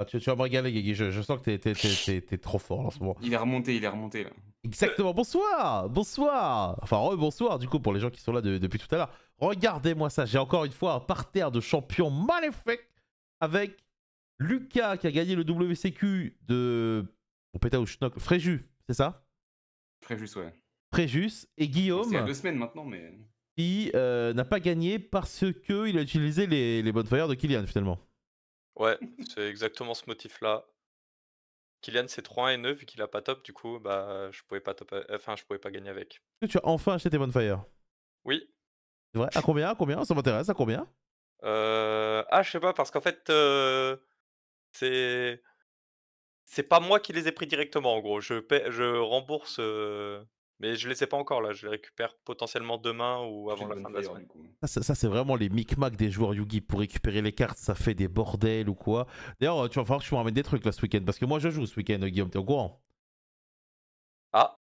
Ah, tu vas me régaler, Guigui. Je sens que t'es trop fort en ce moment. Il est remonté là. Exactement. Bonsoir. Bonsoir. Enfin, bonsoir du coup pour les gens qui sont là depuis tout à l'heure. Regardez-moi ça. J'ai encore une fois un parterre de champions magnifique avec Lucas qui a gagné le WCQ de. On pète ou Schnock. Fréjus, c'est ça? Fréjus, ouais. Fréjus et Bon, c'est il y a Guillaume 2 semaines maintenant, mais. qui n'a pas gagné parce qu'il a utilisé les bonfires de Kylian finalement. Ouais, c'est exactement ce motif-là. Kylian, c'est 3-1 et 9 vu qu'il a pas top, du coup, bah, je pouvais pas top, enfin, je pouvais pas gagner avec. Est-ce que tu as enfin acheté tes bonfires? Oui. C'est vrai? À combien? À combien? Ça m'intéresse, à combien? Je sais pas, parce qu'en fait, c'est c'est pas moi qui les ai pris directement, en gros. Je rembourse, mais je les ai pas encore là. Je les récupère potentiellement demain ou J'ai avant de la fin de la Bonfire semaine. du coup. Ça, c'est vraiment les micmacs des joueurs Yugi pour récupérer les cartes, ça fait des bordels ou quoi. D'ailleurs, tu vas falloir que tu me ramènes des trucs là ce week-end parce que moi je joue ce week-end, Guillaume, t'es au courant. Ah!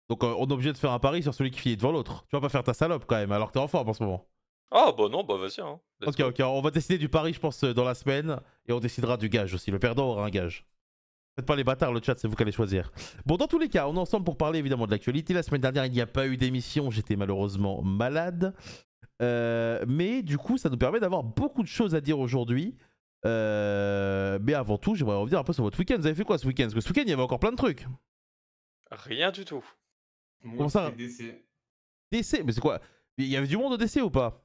Donc on est obligé de faire un pari sur celui qui finit devant l'autre. Tu vas pas faire ta salope quand même alors que t'es en forme en ce moment. Ah bah non, bah vas-y, hein, let's Ok, go. ok, on va décider du pari, je pense, dans la semaine et on décidera du gage aussi. Le perdant aura un gage. Faites pas les bâtards, le chat, c'est vous qui allez choisir. Bon, dans tous les cas, on est ensemble pour parler évidemment de l'actualité. La semaine dernière, il n'y a pas eu d'émission, j'étais malheureusement malade. Mais du coup, ça nous permet d'avoir beaucoup de choses à dire aujourd'hui. Mais avant tout, j'aimerais revenir un peu sur votre week-end. Vous avez fait quoi ce week-end? Parce que ce week-end, il y avait encore plein de trucs. Rien du tout. Moi, Comment c'était ça? DC. DC? Mais c'est quoi? Il y avait du monde au DC ou pas?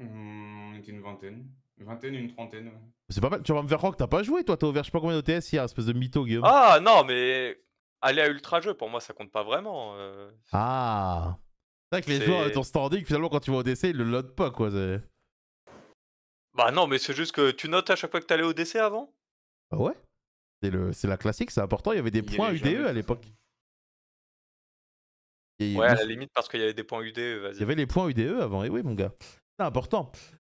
On était une vingtaine. Une vingtaine, une trentaine, ouais. C'est pas mal. Tu vas me faire croire que t'as pas joué, toi. T'as ouvert je sais pas combien d'OTS hier, espèce de mytho, Guillaume. Ah non, mais aller à Ultra Jeu, pour moi, ça compte pas vraiment, Ah! C'est vrai que les joueurs de ton c'est standing, finalement, quand tu vas au DC, ils le loadent pas, quoi. bah non, mais c'est juste que tu notes à chaque fois que tu allais au décès avant? Ah ouais? C'est la classique, c'est important. Il y avait des Il y points allait UDE jamais à tout ça. l'époque. Et Ouais, à le- la limite parce qu'il y avait des points UD, Il y vas-y. avait les points UDE avant, et oui, mon gars. C'est important.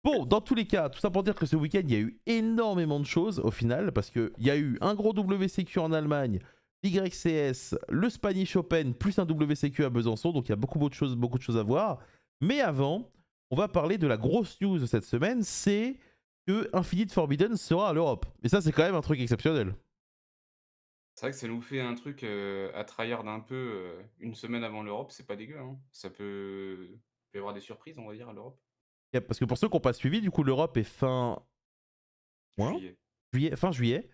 Bon, dans tous les cas, tout ça pour dire que ce week-end, il y a eu énormément de choses au final, parce qu'il y a eu un gros WCQ en Allemagne, l'YCS, le Spanish Open, plus un WCQ à Besançon, donc il y a beaucoup de choses à voir. Mais avant, on va parler de la grosse news de cette semaine, c'est que Infinite Forbidden sera à l'Europe. Et ça, c'est quand même un truc exceptionnel. C'est vrai que ça nous fait un truc à tryhard un peu une semaine avant l'Europe, c'est pas dégueu, hein. Ça peut y avoir des surprises, on va dire, à l'Europe. Parce que pour ceux qui n'ont pas suivi, du coup, l'Europe est fin juin, Juillet. fin juillet.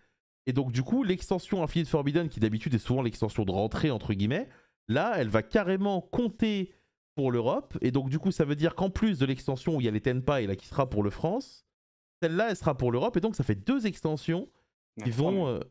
Et donc, du coup, l'extension Infinite Forbidden, qui d'habitude est souvent l'extension de rentrée, entre guillemets, là, elle va carrément compter pour l'Europe. Et donc, du coup, ça veut dire qu'en plus de l'extension où il y a les Tenpai, là, qui sera pour le France, celle-là, elle sera pour l'Europe. Et donc, ça fait deux extensions Non, qui 3 vont. même.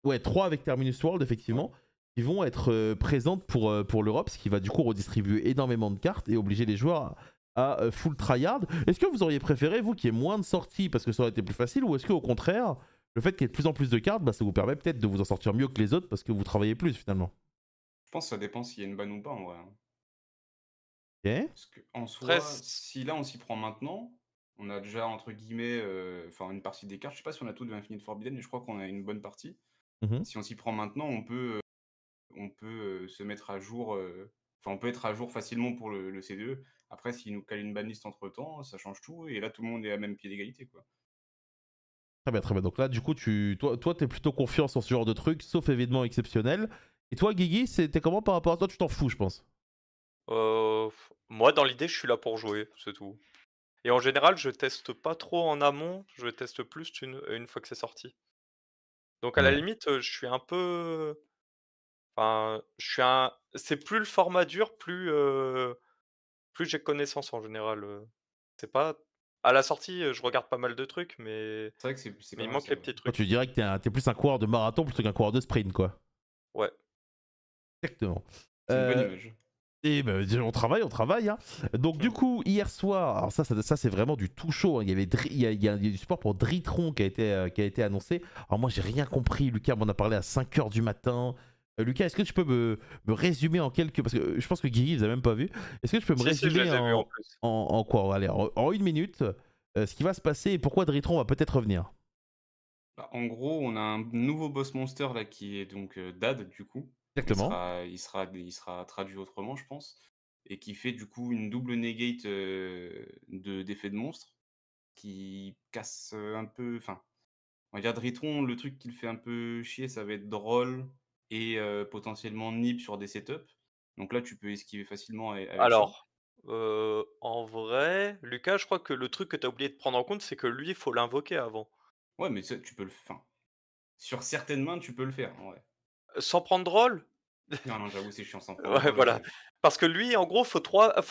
Ouais, trois avec Terminus World, Ouais. effectivement, qui vont être présentes pour l'Europe, ce qui va du coup redistribuer énormément de cartes et obliger les joueurs à full tryhard. Est-ce que vous auriez préféré, vous, qu'il y ait moins de sorties parce que ça aurait été plus facile, ou est-ce qu'au contraire, le fait qu'il y ait de plus en plus de cartes, bah, ça vous permet peut-être de vous en sortir mieux que les autres parce que vous travaillez plus finalement? Je pense que ça dépend s'il y a une banne ou pas en vrai, hein. Ok. Parce qu'en Après soi, si là on s'y prend maintenant, on a déjà entre guillemets, enfin une partie des cartes. Je sais pas si on a tout de Infinite Forbidden, mais je crois qu'on a une bonne partie. Mhm. Si on s'y prend maintenant, on peut se mettre à jour, enfin on peut être à jour facilement pour le CDE. Après s'ils nous calent une banlist entre temps, ça change tout et là tout le monde est à même pied d'égalité, quoi. Très bien, très bien. Donc là, du coup, toi, t'es plutôt confiant sur ce genre de truc, sauf événement exceptionnel. Et toi, Guigui, c'était comment par rapport à toi? Tu t'en fous, je pense. Moi, dans l'idée, je suis là pour jouer, c'est tout. Et en général, je teste pas trop en amont, je teste plus une fois que c'est sorti. Donc à la Ouais. limite, je suis un peu enfin, je suis un c'est plus le format dur, plus j'ai connaissance en général, c'est pas à la sortie, je regarde pas mal de trucs, C'est vrai que c'est mais pas il mal manque ça, les ouais. petits Toi, tu trucs. dirais que t'es plus un coureur de marathon plutôt qu'un coureur de sprint, quoi. Ouais. Exactement. C'est une bonne Euh, image. et ben, on travaille. Hein. Donc du coup, hier soir, alors ça c'est vraiment du tout chaud. Hein. Il y avait il y a du support pour Dritron qui a été annoncé. Alors moi, j'ai rien compris. Lucas m'en a parlé à 5 h du matin. Lucas, est-ce que tu peux me résumer en quelques... Parce que je pense que Guigui, vous a même pas vu. Est-ce que tu peux me Si, si, je résumer les ai vus en plus. en quoi? Allez, en une minute, ce qui va se passer et pourquoi Dritron va peut-être revenir. Bah, en gros, on a un nouveau boss monster là qui est donc, Dad du coup. Il Exactement. sera il sera il sera traduit autrement je pense et qui fait du coup une double negate, d'effet de monstre qui casse, un peu enfin, On va dire Dritron, le truc qui le fait un peu chier, ça va être Droll et potentiellement Nib sur des setups. Donc là, tu peux esquiver facilement avec ça. Alors, en vrai, Lucas, je crois que le truc que tu as oublié de prendre en compte, c'est que lui, il faut l'invoquer avant. Ouais, mais ça, tu peux enfin, sur certaines mains, tu peux le faire, en vrai. Sans prendre drôle? Non, non, j'avoue, c'est chiant sans prendre Ouais, Droll, voilà. Parce que lui, en gros, faut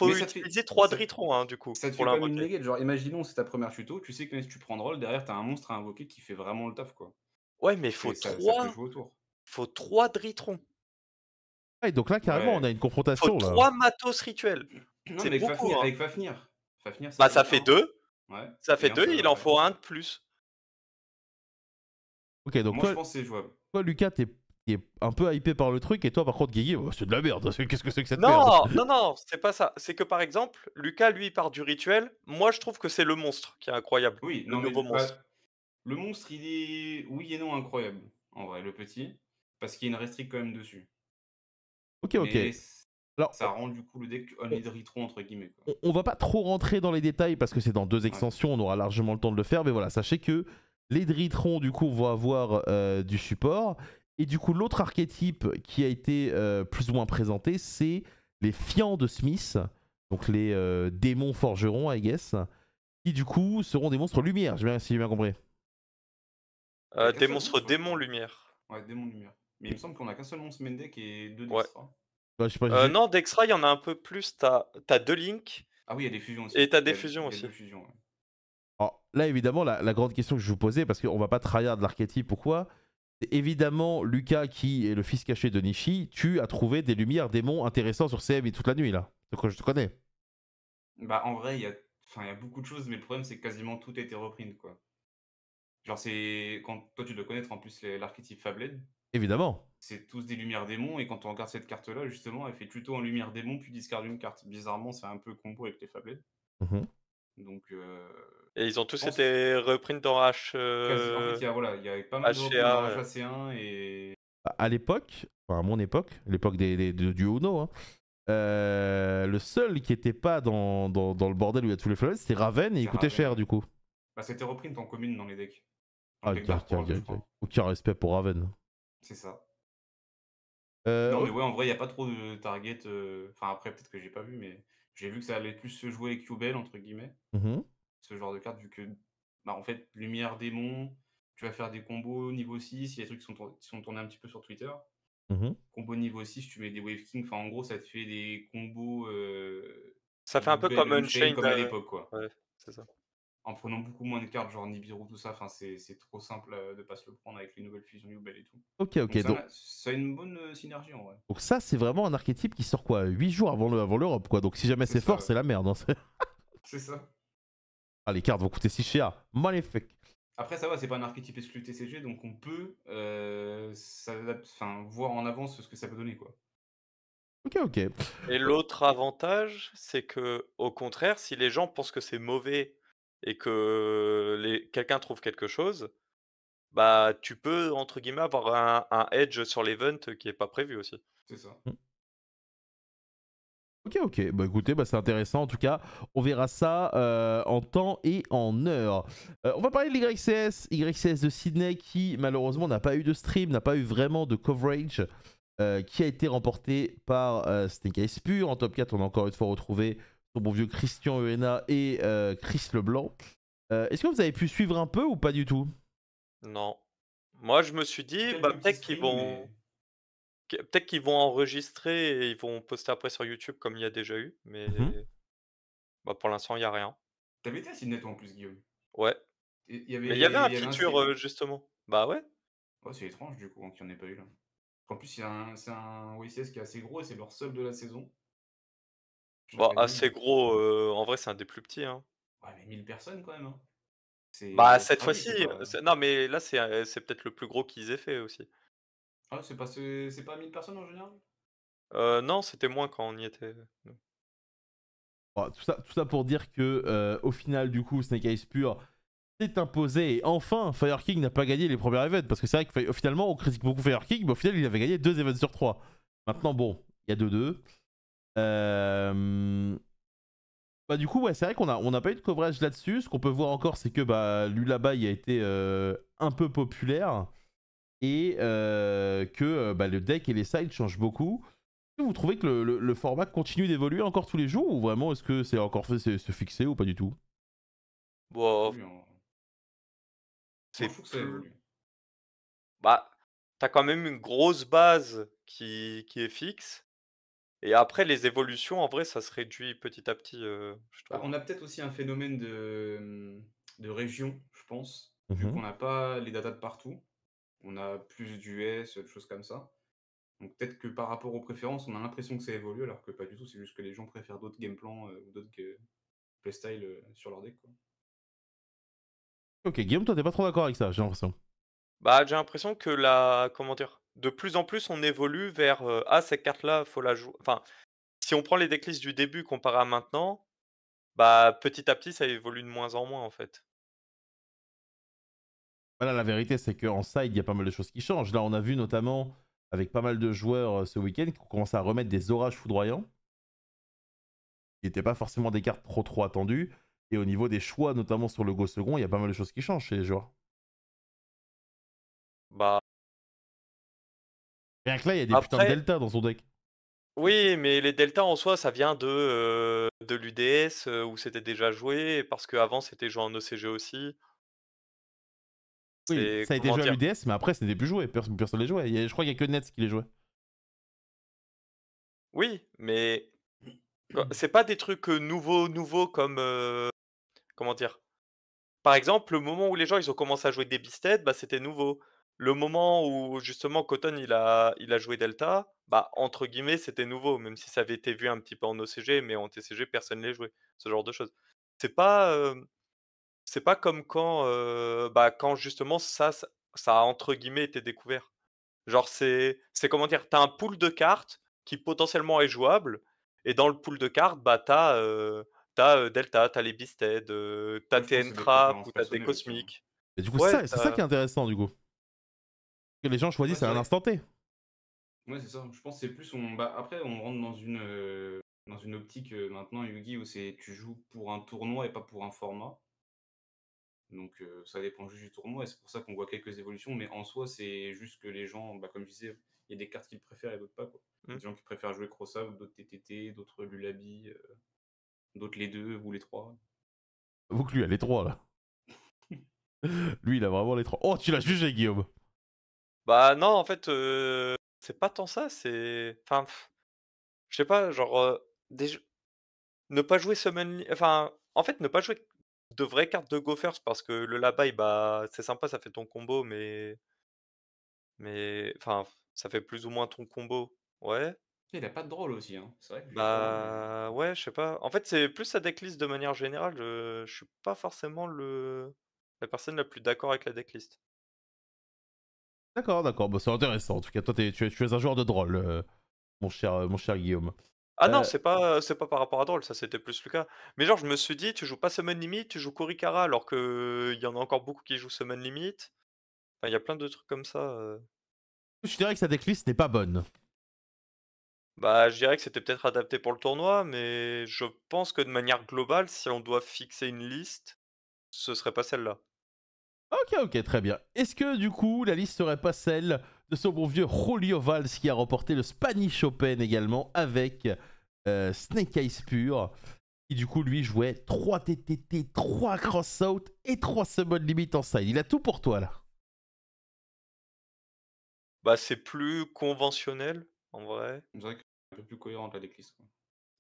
mais utiliser 3 ça Dritrons, hein, du coup, ça te pour fait quand même une l'invoquer. négate. Genre, imaginons, c'est ta première tuto, tu sais que même si tu prends Droll, derrière, t'as un monstre à invoquer qui fait vraiment le taf, quoi. Ouais, mais Ça peut jouer autour. faut 3 Dritrons. Ouais, donc là, carrément, on Ouais. a une Faut confrontation, là. 3 matos rituels. Non, C'est mais beaucoup, hein. Avec Fafnir. Fafnir, ça Bah, peut ça être fait 1. 2. Ouais, Ça et fait 1, 2, ça il en ouais. faut un de plus. Ok, donc Moi, je pense que c'est jouable. toi Lucas, t'es un peu hypé par le truc, et toi, par contre, Guigui, oh, c'est de la merde. Qu'est-ce que c'est que cette merde? Non, non, non, c'est pas ça. C'est que, par exemple, Lucas, lui, il part du rituel. Moi, je trouve que c'est le monstre qui est incroyable, Oui, le non, mais nouveau monstre. le monstre, il est oui et non incroyable, en vrai, le petit, parce qu'il y a une restrict quand même dessus. Ok, ok. Mais Alors, ça rend du coup le deck only Dritron entre guillemets, quoi. on va pas trop rentrer dans les détails parce que c'est dans 2 Ouais. extensions, on aura largement le temps de le faire, mais voilà, sachez que les Dritrons du coup vont avoir du support, et du coup l'autre archétype qui a été plus ou moins présenté, c'est les Fiends de Smith, donc les démons forgerons, I guess, qui du coup seront des monstres lumière, si j'ai bien compris. Il y a qu'un Des seul monstres monstre, je démons crois. lumière. Ouais, démon lumière. Mais il me semble qu'on a qu'un seul monstre main deck et 2 Ouais. d'extra. Bah, je sais pas, Non, Dextra, il y en a un peu plus. T'as 2 Link Ah oui, il y a des fusions aussi. et t'as Il des y a fusions il y a aussi. 2 fusions, ouais. Alors, là, évidemment, la grande question que je vous posais, parce qu'on va pas tryhard de l'archétype ou quoi, c'est évidemment Lucas, qui est le fils caché de Nishi, tu as trouvé des lumières démons intéressants sur CM et toute la nuit, là. De quoi je te connais. Bah, en vrai, il y a beaucoup de choses, mais le problème, c'est que quasiment tout a été reprint, quoi. Genre, c'est quand toi, tu dois connaître en plus l'archétype Fabled, Évidemment. c'est tous des lumières démons, et quand on regarde cette carte-là, justement, elle fait plutôt en lumière démon, puis discard une carte. Bizarrement, c'est un peu combo avec les Fabled. Mhm. Donc, Et ils ont je tous pense été reprints dans H, en fait, il y a pas mal de reprints dans HCA. HAC1 et À l'époque, enfin à mon époque, l'époque du Uno, hein, le seul qui était pas dans le bordel où il y a tous les fleurs, c'était Raven, et il c'est coûtait Raven, cher ouais. du coup. Bah, c'était reprint en commune dans les decks. Dans Ah, le deck Dark World, je crois. aucun respect pour Raven. C'est ça. Non, Euh, mais ouais, en vrai, il y a pas trop de target, enfin, après, peut-être que j'ai pas vu, mais j'ai vu que ça allait plus se jouer avec Qbel, entre guillemets, mhm, ce genre de carte, vu que, bah, en fait, lumière démon, tu vas faire des combos niveau 6, il y a des trucs qui sont tournés un petit peu sur Twitter. mhm. Combo niveau 6, tu mets des Wave King, enfin, en gros, ça te fait des combos Ça fait un peu Yubel, comme Unchained, Unchained, comme à l'époque, quoi. ouais, c'est ça. En prenant beaucoup moins de cartes, genre Nibiru, tout ça, enfin, c'est trop simple de pas se le prendre avec les nouvelles fusions Yubel et tout. Ok, ok. Donc ça a une bonne synergie, en vrai. Donc ça, c'est vraiment un archétype qui sort quoi 8 jours avant l'Europe, quoi. Donc si jamais C'est c'est ça, fort, ouais. c'est la merde. Hein. C'est ça. Ah, les cartes vont coûter si cher. Magnifique. Après, ça va, c'est pas un archétype exclu TCG, donc on peut voir en avance ce que ça peut donner, quoi. Ok, ok. Et l'autre avantage, c'est que, au contraire, si les gens pensent que c'est mauvais et que quelqu'un trouve quelque chose, bah, tu peux, entre guillemets, avoir un edge sur l'event qui est pas prévu aussi. C'est ça. Ok, ok. Bah écoutez, bah, c'est intéressant en tout cas. On verra ça en temps et en heure. On va parler de l'YCS de Sydney qui malheureusement n'a pas eu de stream, n'a pas eu vraiment de coverage, qui a été remporté par Snake Eyes Pure. En top 4, on a encore une fois retrouvé son bon vieux Christian Euena et Chris Leblanc. Est-ce que vous avez pu suivre un peu ou pas du tout? Non. Moi, je me suis dit, Quelques bah, petits streams, mais peut-être qu'ils vont enregistrer et ils vont poster après sur YouTube comme il y a déjà eu, mais Mhm. bah, pour l'instant, il y a rien. tu été à Sydney, toi, en plus, Guillaume? Ouais, Et mais il y avait un il y avait un feature, stream? justement. Bah, ouais. Oh, c'est étrange, du coup, qu'il y en ait pas eu, là. En plus, c'est un OICS qui est assez gros et c'est leur seul de la saison. Je Bah, regardais, assez gros, en vrai, c'est un des plus petits, hein. ouais, mais 1000 personnes quand même, hein. Bah, C'est cette ah oui, fois-ci, c'est pas non, mais là, c'est peut-être le plus gros qu'ils aient fait aussi. ah, c'est pas 1000 personnes en général? Non, c'était moins quand on y était, nous. Bon, tout ça pour dire que au final, du coup, Snake Eyes Pure s'est imposé et enfin, Fire King n'a pas gagné les premiers events parce que c'est vrai que finalement, on critique beaucoup Fire King, mais au final, il avait gagné 2 events sur 3. Maintenant, bon, il y a 2-2. Bah, du coup, ouais, c'est vrai qu'on n'a pas eu de coverage là-dessus. Ce qu'on peut voir encore, c'est que bah, Lullaby a été un peu populaire et que le deck et les sides changent beaucoup. Est-ce que vous trouvez que le format continue d'évoluer encore tous les jours ou vraiment est-ce que c'est encore c'est fixé ou pas du tout? Bon, Oui, moi, c'est je trouve que ça plus. évolue. Bah, t'as quand même une grosse base qui est fixe. Et après, les évolutions, en vrai, ça se réduit petit à petit, je Bah, trouve. on a peut-être aussi un phénomène de région, je pense, vu Mmh. qu'on n'a pas les datas de partout. On a plus d'US, des choses comme ça. Donc peut-être que par rapport aux préférences, on a l'impression que ça évolue, alors que pas du tout. C'est juste que les gens préfèrent d'autres game plans ou d'autres playstyles sur leur deck, quoi. OK, Guillaume, toi, t'es pas trop d'accord avec ça, j'ai l'impression. Bah, j'ai l'impression que comment dire? De plus en plus, on évolue vers, «Ah, cette carte-là, faut la jouer», enfin, si on prend les decklists du début comparé à maintenant, bah, petit à petit, ça évolue de moins en moins, en fait. Voilà, la vérité, c'est qu'en side, il y a pas mal de choses qui changent. Là, on a vu notamment, avec pas mal de joueurs ce week-end, qu'on commence à remettre des orages foudroyants, qui n'étaient pas forcément des cartes trop attendues. Et au niveau des choix, notamment sur le Go second, il y a pas mal de choses qui changent chez les joueurs. Bah, Rien que là, il y a des putains de après delta dans son deck. oui, mais les deltas, en soi, ça vient de l'UDS, où c'était déjà joué, parce qu'avant, c'était joué en OCG aussi. Oui, C'est ça a été comment joué à dire? l'UDS, mais après, ce n'était plus joué. Personne ne les jouait. Je crois qu'il y a que Nets qui les jouait. Oui, mais c'est pas des trucs, nouveaux comme, comment dire? Par exemple, le moment où les gens, ils ont commencé à jouer des Beasted, bah, c'était nouveau. Le moment où justement Cotton, il a joué Delta, bah, entre guillemets, c'était nouveau, même si ça avait été vu un petit peu en OCG, mais en TCG, personne ne les jouait, ce genre de choses. C'est pas, c'est pas comme quand, bah, quand justement ça a entre guillemets «été découvert». Genre c'est comment dire? Tu as un pool de cartes qui potentiellement est jouable et dans le pool de cartes, bah, Delta, tu as les Beasted, tu as Ouais, je tes pense que c'est des Entrap ou préférences tu as des personnelles aussi, hein. Et du coup, Ouais, c'est ça qui est intéressant, du coup. Que les gens Ouais, choisissent c'est à un vrai. instant T. Ouais, c'est ça. Je pense que c'est plus bah, après on rentre dans une optique, maintenant Yugi où c'est tu joues pour un tournoi et pas pour un format. Donc ça dépend juste du tournoi et c'est pour ça qu'on voit quelques évolutions, mais en soi, c'est juste que les gens, bah, comme je disais, il y a des cartes qu'ils préfèrent et d'autres pas, quoi. Il y a mmh. des gens qui préfèrent jouer Crossout, d'autres TTT, d'autres Lullaby, d'autres les 2 ou les 3. Vous que lui a les trois, là. Lui, il a vraiment les trois. Oh, tu l'as jugé, Guillaume. Bah, non, en fait, c'est pas tant ça, c'est enfin, je sais pas, genre, déj ne pas jouer enfin, en fait, ne pas jouer de vraies cartes de Go First parce que le Labai, bah, c'est sympa, ça fait ton combo, mais enfin, ça fait plus ou moins ton combo, ouais. Il a pas de drôle aussi, hein. C'est vrai que je lui accorde, mais Bah, ouais, je sais pas. En fait, c'est plus sa decklist de manière générale, je suis pas forcément la personne la plus d'accord avec la decklist. D'accord, d'accord. Bah, c'est intéressant. En tout cas, toi, tu es un joueur de drôle, mon cher Guillaume. Ah non, Euh, c'est pas par rapport à Droll, ça c'était plus le cas. Mais genre, je me suis dit: «Tu joues pas Summon Limit, tu joues Korikara», alors qu'il y en a encore beaucoup qui jouent Summon Limit. Enfin, il y a plein de trucs comme ça, je dirais que sa decklist n'est pas bonne. Bah, je dirais que c'était peut-être adapté pour le tournoi, mais je pense que de manière globale, si on doit fixer une liste, ce serait pas celle-là. Ok, ok, très bien. Est-ce que du coup, la liste serait pas celle de ce bon vieux Julio Valls qui a remporté le Spanish Open également avec Snake Eyes Pure, qui du coup lui jouait 3 TTT, 3 Crossout et 3 Summon Limit en side. Il a tout pour toi là. Bah, c'est plus conventionnel, en vrai. c'est vrai que c'est un peu plus cohérente la decklist, quoi.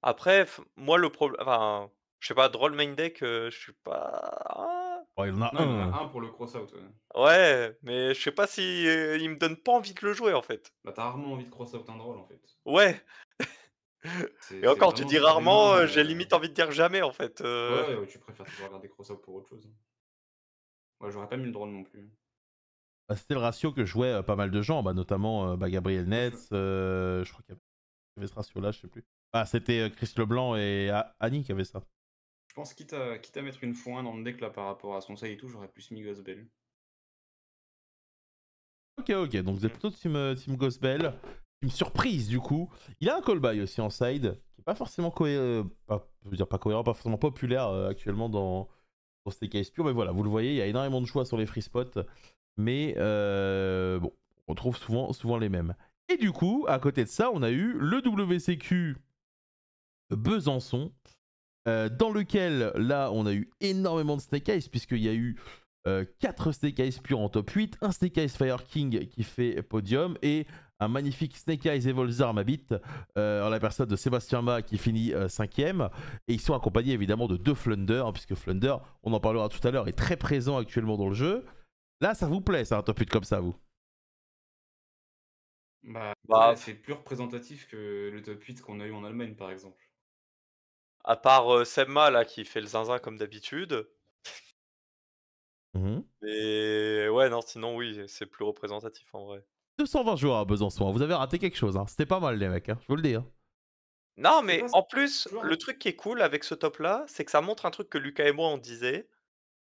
Après, moi, le problème, enfin, je sais pas, Droll main deck, je suis pas, ah, Oh, il en a Non, il en a un. un pour le Crossout, ouais. ouais, mais je sais pas si, il me donne pas envie de le jouer, en fait. Bah, tu rarement envie de Crossout un drôle, en fait. Ouais, et C'est encore, tu vraiment dis sur des rarement, mains, j'ai limite envie de dire jamais, en fait, ouais, ouais, tu préfères toujours regarder Crossout pour autre chose, hein. Ouais, j'aurais pas mis le drôle non plus. Bah, c'était le ratio que jouaient pas mal de gens, bah, notamment Gabriel Moi, Nets, je crois qu'il y avait ce ratio-là, je sais plus. Ah, c'était Chris Leblanc et Annie qui avaient ça. je pense quitte à mettre une x1 dans le deck là par rapport à son side et tout, j'aurais plus mis Gospel. Ok, ok, donc vous êtes mmh. plutôt team Gospel. Team surprise du coup. Il a un call by aussi en side, qui est pas forcément je veux dire pas cohérent, pas forcément populaire actuellement dans Snake Eyes Pure, mais voilà, vous le voyez, il y a énormément de choix sur les free spots. Mais bon, on trouve souvent les mêmes. Et du coup, à côté de ça, on a eu le WCQ Besançon, dans lequel, là, on a eu énormément de Snake Eyes, puisqu'il y a eu 4 Snake Eyes purs en top 8, un Snake Eyes Fire King qui fait podium, et un magnifique Snake Eyes Evolzar Mabit, en la personne de Sébastien Ma qui finit 5ème. Et ils sont accompagnés évidemment de 2 Flunder, puisque Flunder, on en parlera tout à l'heure, est très présent actuellement dans le jeu. Là, ça vous plaît, ça, un top 8 comme ça, vous? Bah, Bah, ouais, c'est plus représentatif que le top 8 qu'on a eu en Allemagne, par exemple. à part Semma là qui fait le zinzin comme d'habitude. Mais ouais, non, sinon oui, c'est plus représentatif en vrai. 220 joueurs à Besançon, vous avez raté quelque chose, hein. C'était pas mal les mecs, hein, je vous le dis. Hein. Non, C'est mais pas en plus, toujours- le truc qui est cool avec ce top-là, c'est que ça montre un truc que Lucas et moi on disait,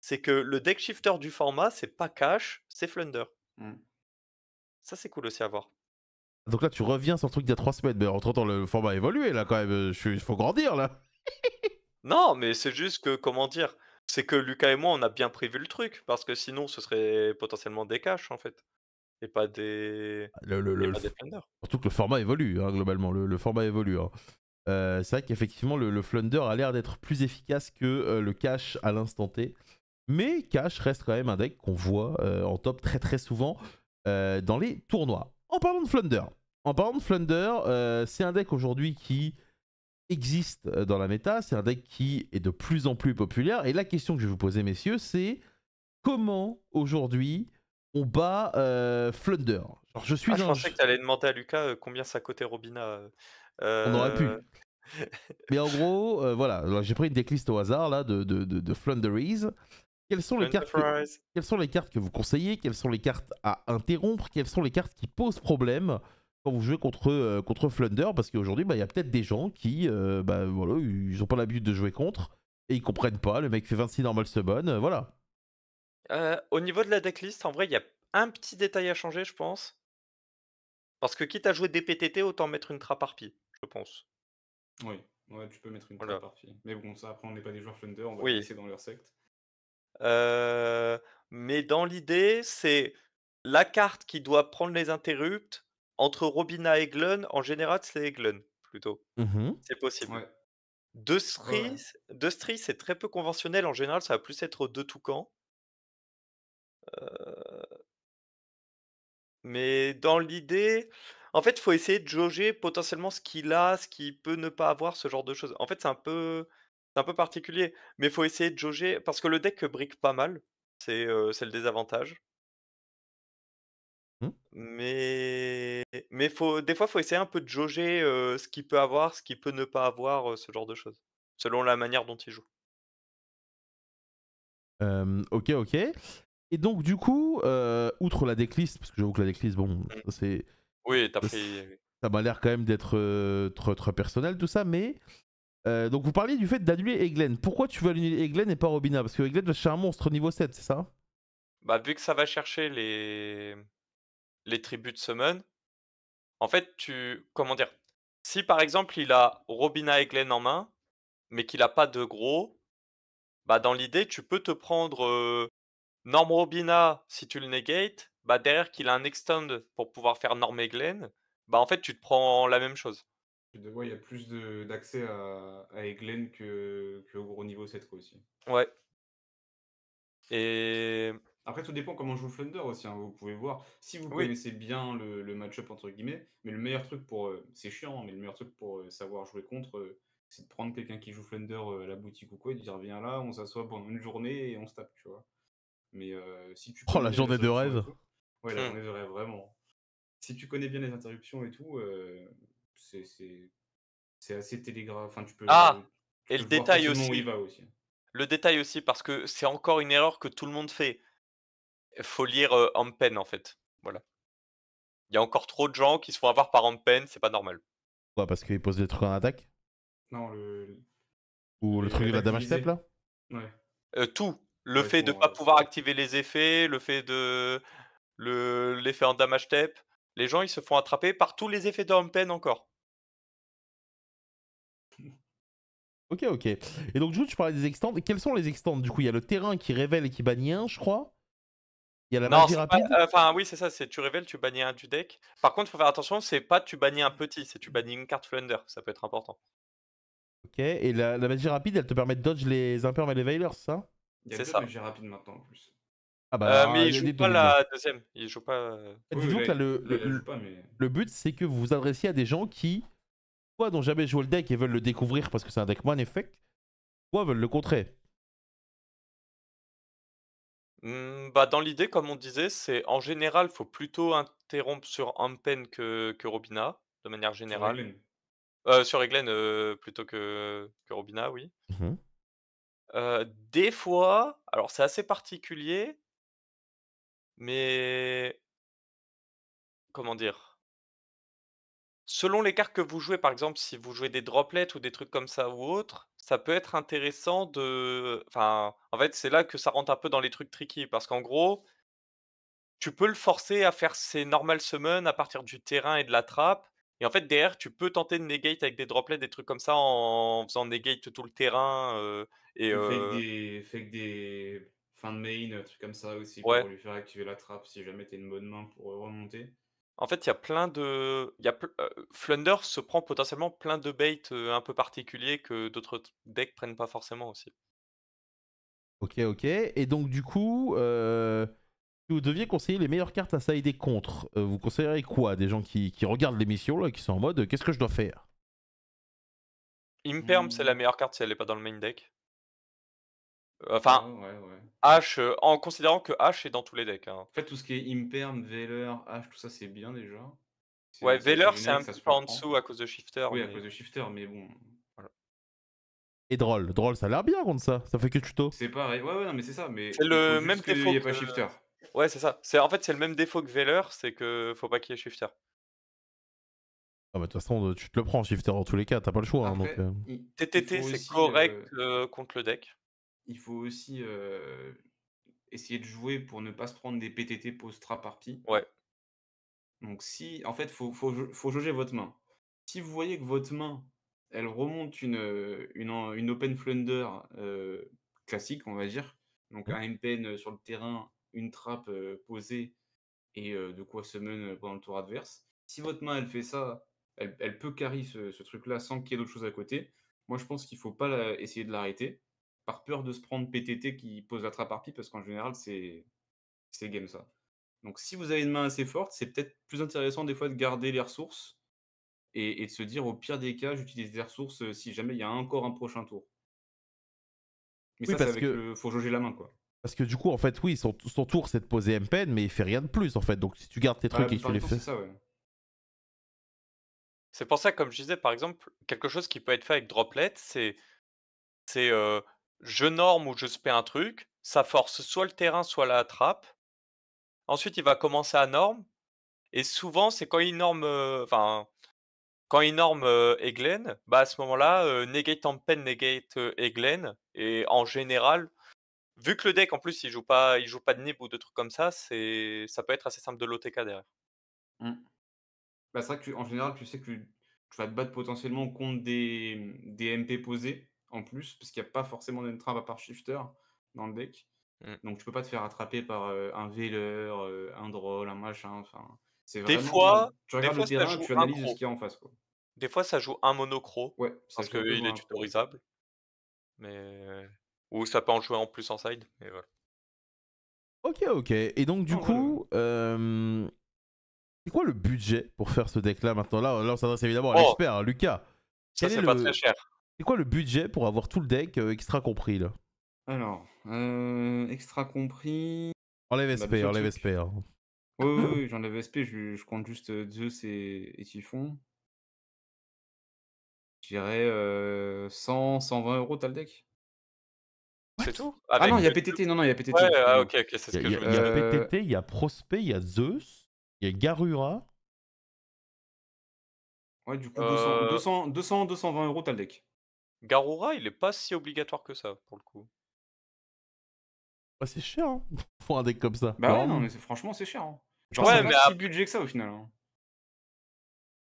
c'est que le deck shifter du format, c'est pas Cash, c'est Flunder. Hmm. Ça, c'est cool aussi à voir. Donc là, tu reviens sur le truc d'il y a 3 semaines, mais entre-temps, le format a évolué là quand même, il faut grandir là. Non, mais c'est juste que, comment dire, c'est que Lucas et moi, on a bien prévu le truc, parce que sinon, ce serait potentiellement des Cash en fait, et pas des, et pas des Flunder. Surtout que le format évolue, hein, globalement, le format évolue. Hein. C'est vrai qu'effectivement, le Flunder a l'air d'être plus efficace que le Cash à l'instant T. Mais Cash reste quand même un deck qu'on voit en top très très souvent dans les tournois. En parlant de Flunder, c'est un deck aujourd'hui qui existe dans la méta, c'est un deck qui est de plus en plus populaire. Et la question que je vais vous poser, messieurs, c'est comment aujourd'hui on bat Flunder? Genre, je suis Ah, je un... pensais que tu allais demander à Lucas combien ça coûtait Robina. On aurait pu. Euh, Mais en gros, voilà, alors, j'ai pris une decklist au hasard là de Flunderies. Quelles sont les Flunder cartes Fries. quelles sont les cartes que vous conseillez? Quelles sont les cartes à interrompre? Quelles sont les cartes qui posent problème quand vous jouez contre Flunder? Parce qu'aujourd'hui, bah, il y a peut-être des gens qui, bah, voilà, ils n'ont pas l'habitude de jouer contre et ils comprennent pas. Le mec fait 26 normal summon, voilà. Au niveau de la decklist, en vrai, il y a un petit détail à changer, je pense. Parce que quitte à jouer des PTT, autant mettre une trappe harpie, je pense. Oui, ouais, tu peux mettre une Voilà. trappe partie. Mais bon, ça, après, on n'est pas des joueurs Flunder, on va les Oui. laisser dans leur secte. Mais dans l'idée, c'est la carte qui doit prendre les interrupts entre Robina et Glun. En général, c'est Glun, plutôt. Mhm. C'est possible. Ouais. Deux Ouais. Stries, c'est très peu conventionnel. En général, ça va plus être 2 toucans. Mais dans l'idée, en fait, il faut essayer de jauger potentiellement ce qu'il a, ce qu'il peut ne pas avoir, ce genre de choses. En fait, c'est un peu particulier, mais il faut essayer de jauger parce que le deck brique pas mal, c'est le désavantage. Mhm. Mais des fois, faut essayer un peu de jauger, ce qu'il peut avoir, ce qu'il peut ne pas avoir, ce genre de choses, selon la manière dont il joue. Ok, ok. Et donc, du coup, outre la decklist, parce que j'avoue que la decklist, bon, Mmh. ça, c'est. Oui, tu as Ça, pris ça m'a l'air quand même d'être très personnel tout ça, mais donc vous parliez du fait d'annuler Eglen. Pourquoi tu veux annuler Eglen et pas Robina? Parce que Eglen va chercher un monstre niveau 7, c'est ça? bah, vu que ça va chercher les tribus de summon. En fait, comment dire? Si par exemple il a Robina et Glenn en main, mais qu'il a pas de gros, bah dans l'idée tu peux te prendre, Norm Robina si tu le negates, bah derrière qu'il a un extend pour pouvoir faire Norm et Glenn, bah en fait tu te prends la même chose. Ouais, il y a plus d'accès à Eglen qu'au gros niveau 7, quoi, aussi. Ouais. Et Après, tout dépend comment joue Flunder aussi, hein, vous pouvez voir. Si vous oui, connaissez bien le match-up, entre guillemets, mais le meilleur truc pour. C'est chiant, hein, mais le meilleur truc pour savoir jouer contre, c'est de prendre quelqu'un qui joue Flunder à la boutique ou quoi, et de dire viens là, on s'assoit pendant une journée et on se tape, tu vois. Mais si tu Oh, connais la bien les journée de interruptions et rêve. tout. Ouais, la mmh, journée de rêve, vraiment. Si tu connais bien les interruptions et tout, c'est c'est assez télégraphe. Enfin, ah! tu Et peux voir facilement où il va aussi. le détail aussi parce que c'est encore une erreur que tout le monde fait. Faut lire, Ampen en fait. Voilà. Il y a encore trop de gens qui se font avoir par Ampen, c'est pas normal. Ouais, parce qu'il pose des trucs en attaque. Non, Ou le truc de la l'attaque damage step divisée. là. Ouais, Tout. Le ouais, fait de pas pouvoir activer les effets, le fait de l'effet en damage step. Les gens, ils se font attraper par tous les effets de Ampen encore. Ok, ok. Et donc, du coup, tu parlais des extends. Quels sont les extends? Du coup, il y a le terrain qui révèle et qui bannit un, je crois. Il y a la Non, magie c'est pas. rapide. Enfin, oui, c'est ça. C'est tu révèles, tu bannis un du deck. Par contre, faut faire attention. C'est pas tu bannis un petit, c'est tu bannis une carte Flunder. Ça peut être important. Ok, et la magie rapide, elle te permet de dodge les Imperm et les Veilers, ça? Il y a C'est 2 ça. magies rapides maintenant en plus. Ah bah, Mais il joue dites-nous, pas dites-nous. la deuxième. Il joue pas. Oui, Dites-vous là, que là, là, il la joue pas, mais. le but, c'est que vous vous adressiez à des gens qui, soit n'ont jamais joué le deck et veulent le découvrir parce que c'est un deck moins effect, soit veulent le contrer. Bah, dans l'idée, comme on disait, c'est en général, faut plutôt interrompre sur Ampen que Robina, de manière Sur générale. Eglen. Sur Eglen plutôt que Robina, oui. Mhm. Des fois, alors c'est assez particulier, mais comment dire? Selon les cartes que vous jouez, par exemple, si vous jouez des droplets ou des trucs comme ça ou autre, ça peut être intéressant de enfin, en fait, c'est là que ça rentre un peu dans les trucs tricky parce qu'en gros, tu peux le forcer à faire ses normal summon à partir du terrain et de la trappe et en fait, derrière, tu peux tenter de negate avec des droplets, des trucs comme ça en faisant negate tout le terrain, et Fais avec des fins de main, trucs comme ça aussi, ouais. pour lui faire activer la trappe si jamais t'es une bonne main pour remonter. En fait, il y a plein de il y a ple Flunder se prend potentiellement plein de bait, un peu particuliers que d'autres decks prennent pas forcément aussi. Ok, ok. Et donc, du coup, si vous deviez conseiller les meilleures cartes à sider contre, vous conseillerez quoi? Des gens qui regardent l'émission, là, qui sont en mode qu'est-ce que je dois faire? Imperm, c'est la Mmh. meilleure carte si elle est pas dans le main deck. Ouais, Enfin, ouais. H, en considérant que H est dans tous les decks, hein. En fait, tout ce qui est Imperm, Veiler, H, tout ça, c'est bien déjà. Ouais, C'est Veiler, assez c'est générique, un ça petit se peu le en prend. dessous à cause de Shifter, Oui, à mais cause de Shifter, mais bon. voilà. Et Droll. Droll, ça a l'air bien contre ça. Ça fait que tuto. C'est pareil. Ouais, non, mais c'est ça. Mais C'est il faut le même juste qu'il n'y défaut ait pas que Shifter. ouais, c'est ça. En fait, c'est le même défaut que Veiler, c'est que faut pas qu'il y ait Shifter. Ah bah, de toute façon, tu te le prends, Shifter, dans tous les cas, t'as pas le choix. Hein, donc, Après, il faut TTT, c'est aussi, correct, contre le deck. il faut aussi essayer de jouer pour ne pas se prendre des PTT post-trap partie. Ouais. Donc si en fait, faut jauger votre main. Si vous voyez que votre main, elle remonte une open flunder, classique, on va dire, donc Mmh. un MPN, sur le terrain, une trappe, posée et de quoi summon, pendant le tour adverse. Si votre main, elle fait ça, elle peut carry ce truc-là sans qu'il y ait d'autre chose à côté. Moi, je pense qu'il faut pas essayer de l'arrêter, par peur de se prendre PTT qui pose la trappe harpie, parce qu'en général, c'est game ça. Donc si vous avez une main assez forte, c'est peut-être plus intéressant des fois de garder les ressources et de se dire au pire des cas, j'utilise des ressources, si jamais il y a encore un prochain tour. Mais Oui, ça, c'est avec le faut jauger la main, quoi. parce que du coup, en fait, oui, son tour, c'est de poser MPN, mais il fait rien de plus, en fait. Donc, si tu gardes tes Bah, la trucs et que tu plupart les du temps, fais. c'est ça, ouais. C'est pour ça, comme je disais, par exemple, quelque chose qui peut être fait avec Droplet, c'est je norme ou je spé un truc, ça force soit le terrain, soit la trappe. Ensuite, il va commencer à norme et souvent, c'est quand il norme, enfin, quand il norme, Eglen, bah, à ce moment-là, negate Ampen, negate, Eglen et en général, vu que le deck, en plus, il joue pas de Nib ou de trucs comme ça peut être assez simple de l'OTK derrière. Mmh. Bah, c'est vrai que en général, tu sais que tu vas te battre potentiellement contre des MP posés, en plus, parce qu'il y a pas forcément d'entrave à part Shifter dans le deck. Mmh. Donc tu peux pas te faire attraper par, un Veiler, un Droll, un machin, enfin, c'est Des vraiment fois tu des regardes le fois, ça terrain, joue tu un analyses ce croc. qu'il y a en face, quoi. Des fois, ça joue un monocro Ouais, ça parce ça peut qu'il jouer est un croc, ouais. tutorisable, mais ou ça peut en jouer en plus en side, mais voilà. Ok, ok. Et donc, du Non, voilà, ouais. coup, c'est quoi le budget pour faire ce deck-là maintenant? Là, on s'adresse évidemment à Oh, l'expert, hein, Lucas. ça, Quel est c'est pas très le. cher. C'est quoi le budget pour avoir tout le deck extra compris, là? Alors, extra compris, Enlève bah, le SP, seul enlève truc SP. Hein. oui, j'enlève SP, je compte juste, Zeus et Typhon. Je dirais, 100-120 €, tu as le deck? C'est What? tout? Ah non, il Avec, y a tout PTT, non, il y a PTT, ouais, ah excuse-moi. OK, OK, c'est ce Il que y, je a- me y a disais. PTT, il y a Prospect, il y a Zeus, il y a Garura. Ouais, du coup, Heu, 220 €, tu as le deck. Garura, il est pas si obligatoire que ça, pour le coup. Ouais, c'est cher, hein, pour un deck comme ça. Bah ouais, non, Vraiment. mais franchement, c'est cher, hein. Je Genre, pense c'est Ouais, que pas mais si après budget que ça, au final, hein.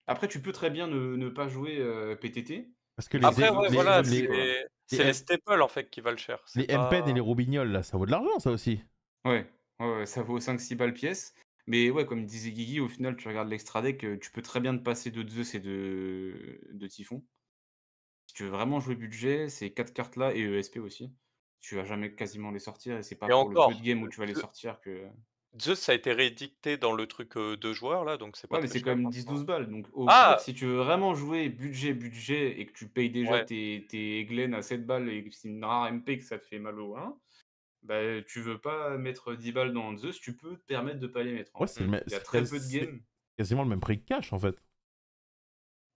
Après, tu peux très bien ne pas jouer, PTT, parce que mais c'est après, toujours ouais, c'est voilà, toujours budget, quoi. c'est les, c'est les M- staples, en fait, qui valent cher. les C'est MPN et pas les Roubignoles, là, ça vaut de l'argent, ça aussi. Ouais. Ouais, ouais, ça vaut 5-6 balles pièce. Mais ouais, comme disait Guigui, au final, tu regardes l'extra deck, tu peux très bien te passer de Zeus et de Typhon. Si tu veux vraiment jouer budget, ces 4 cartes-là et ESP aussi, tu vas jamais quasiment les sortir et c'est pas Et pour le peu de encore, game où tu vas les Ze sortir que Zeus, ça a été réédicté dans le truc, 2 joueurs là, donc c'est pas ouais, mais très c'est quand cher même maintenant. 10-12 balles, donc au pire, Ah! si tu veux vraiment jouer budget et que tu payes déjà Ouais. tes Glen à 7 balles et que c'est une rare MP que ça te fait mal au 1, bah, tu veux pas mettre 10 balles dans Zeus, tu peux te permettre de pas les mettre, en Ouais, vrai. Mmh. Il y a très peu de games. quasiment le même prix que cash en fait.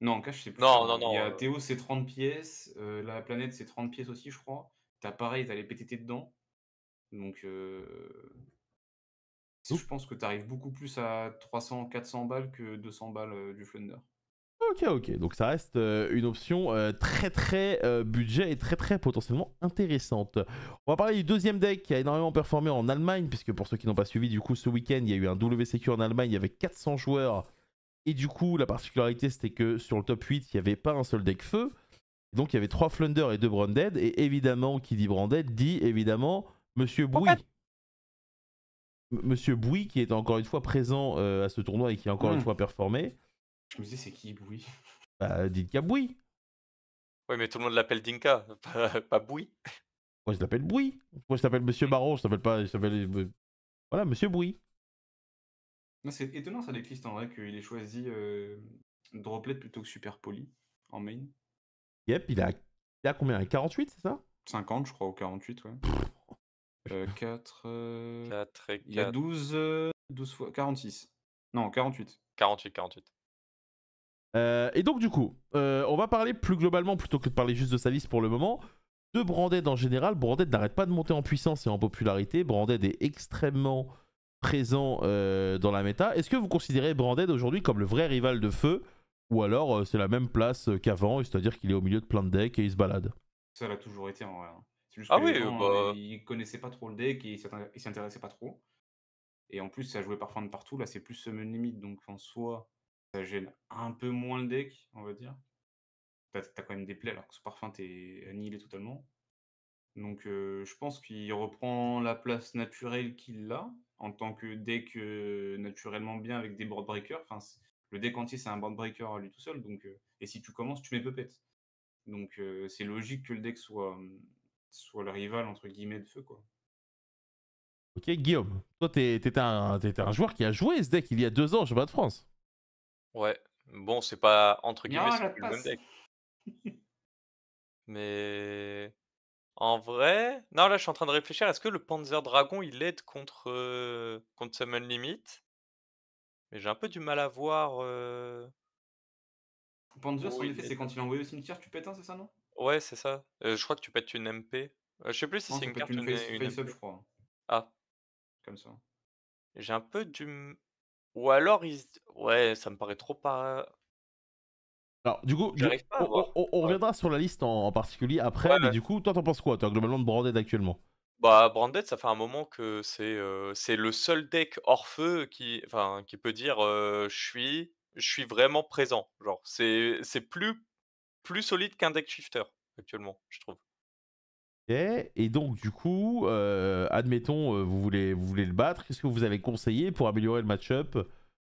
Non, en cash, c'est plus cher, Non, non, hein. Il y non, a Théo, c'est 30 pièces, la planète, c'est 30 pièces aussi, je crois. Tu pareil, tu les PTT dedans, donc Donc, je pense que tu arrives beaucoup plus à 300-400 balles que 200 balles, du Flunder. ok, ok. Donc ça reste une option très très budget et très très potentiellement intéressante. On va parler du deuxième deck qui a énormément performé en Allemagne, puisque pour ceux qui n'ont pas suivi, du coup, ce week-end, il y a eu un WCQ en Allemagne avec 400 joueurs. Et du coup, la particularité, c'était que sur le top 8, il n'y avait pas un seul deck feu. Donc il y avait 3 Flunder et 2 Branded. Et évidemment, qui dit Branded dit évidemment Monsieur Pocket! Bouy. Monsieur Bouy qui était encore une fois présent à ce tournoi et qui a encore une Mmh. fois performé. Je me disais: «C'est qui Boui?» Bah, dites qu'à Bouy. Oui, mais tout le monde l'appelle Dinka, pas Bouy. Moi, je l'appelle Bouy. Moi, je t'appelle Monsieur Mmh. Baron, je t'appelle pas. Je t'appelle. Voilà, Monsieur Bouy. Non, c'est étonnant ça decklist en vrai qu'il ait choisi, Droplet plutôt que Super Poly en main. Yep, il a combien? 48, c'est ça? 50 je crois ou 48, ouais. 4, 4 et il y a 4, 12 fois 46. Non, 48. 48, 48. Et donc, du coup, on va parler plus globalement, plutôt que de parler juste de sa liste pour le moment, de Branded en général. Branded n'arrête pas de monter en puissance et en popularité. Branded est extrêmement présent dans la méta. Est-ce que vous considérez Branded aujourd'hui comme le vrai rival de Feu? Ou alors c'est la même place qu'avant, c'est-à-dire qu'il est au milieu de plein de decks et il se balade? Ça l'a toujours été en vrai, hein. C'est juste Ah que les oui, gens, bah, ils connaissaient pas trop le deck et ils s'intéressaient pas trop. Et en plus, ça jouait parfois de partout. Là, c'est plus Summon Limit, donc en soi, ça gêne un peu moins le deck, on va dire. Tu quand même des plays alors que sous parfum, tu annihilé totalement. Donc je pense qu'il reprend la place naturelle qu'il a, en tant que deck, naturellement bien avec des board breakers. Enfin, le deck entier, c'est un board breaker à lui tout seul, donc et si tu commences, tu mets Puppet. Donc c'est logique que le deck soit, soit le «rival» entre guillemets de Feu, quoi. Ok, Guillaume, toi t'étais un joueur qui a joué ce deck il y a 2 ans, je sais pas de France. ouais. Bon, c'est pas entre guillemets, Mirage c'est à plus le même passe! deck. Mais en vrai, non, là, je suis en train de réfléchir, est-ce que le Panzer Dragon, il aide contre, contre Summon Limit? Mais j'ai un peu du mal à voir, Panzers, où en il effet, c'est aide. quand il est envoyé au cimetière, tu pètes un, c'est ça, non? Ouais, c'est ça. Je crois que tu pètes une MP. Je sais plus si Non, c'est ça une peut être carte ou une une face up, MP. je crois, Ah, comme ça. j'ai un peu du m ou alors ouais, ça me paraît trop pas Alors, du coup, j'arrive pas à voir. on Ouais. reviendra sur la liste en particulier après, mais Ouais. du coup, toi t'en penses quoi, toi, globalement de Branded actuellement? Bah, Branded, ça fait un moment que c'est le seul deck hors feu qui peut dire, je suis vraiment présent. Genre, c'est plus solide qu'un deck shifter actuellement, je trouve. Et donc, du coup, admettons, vous voulez le battre, qu'est-ce que vous allez conseiller pour améliorer le match-up,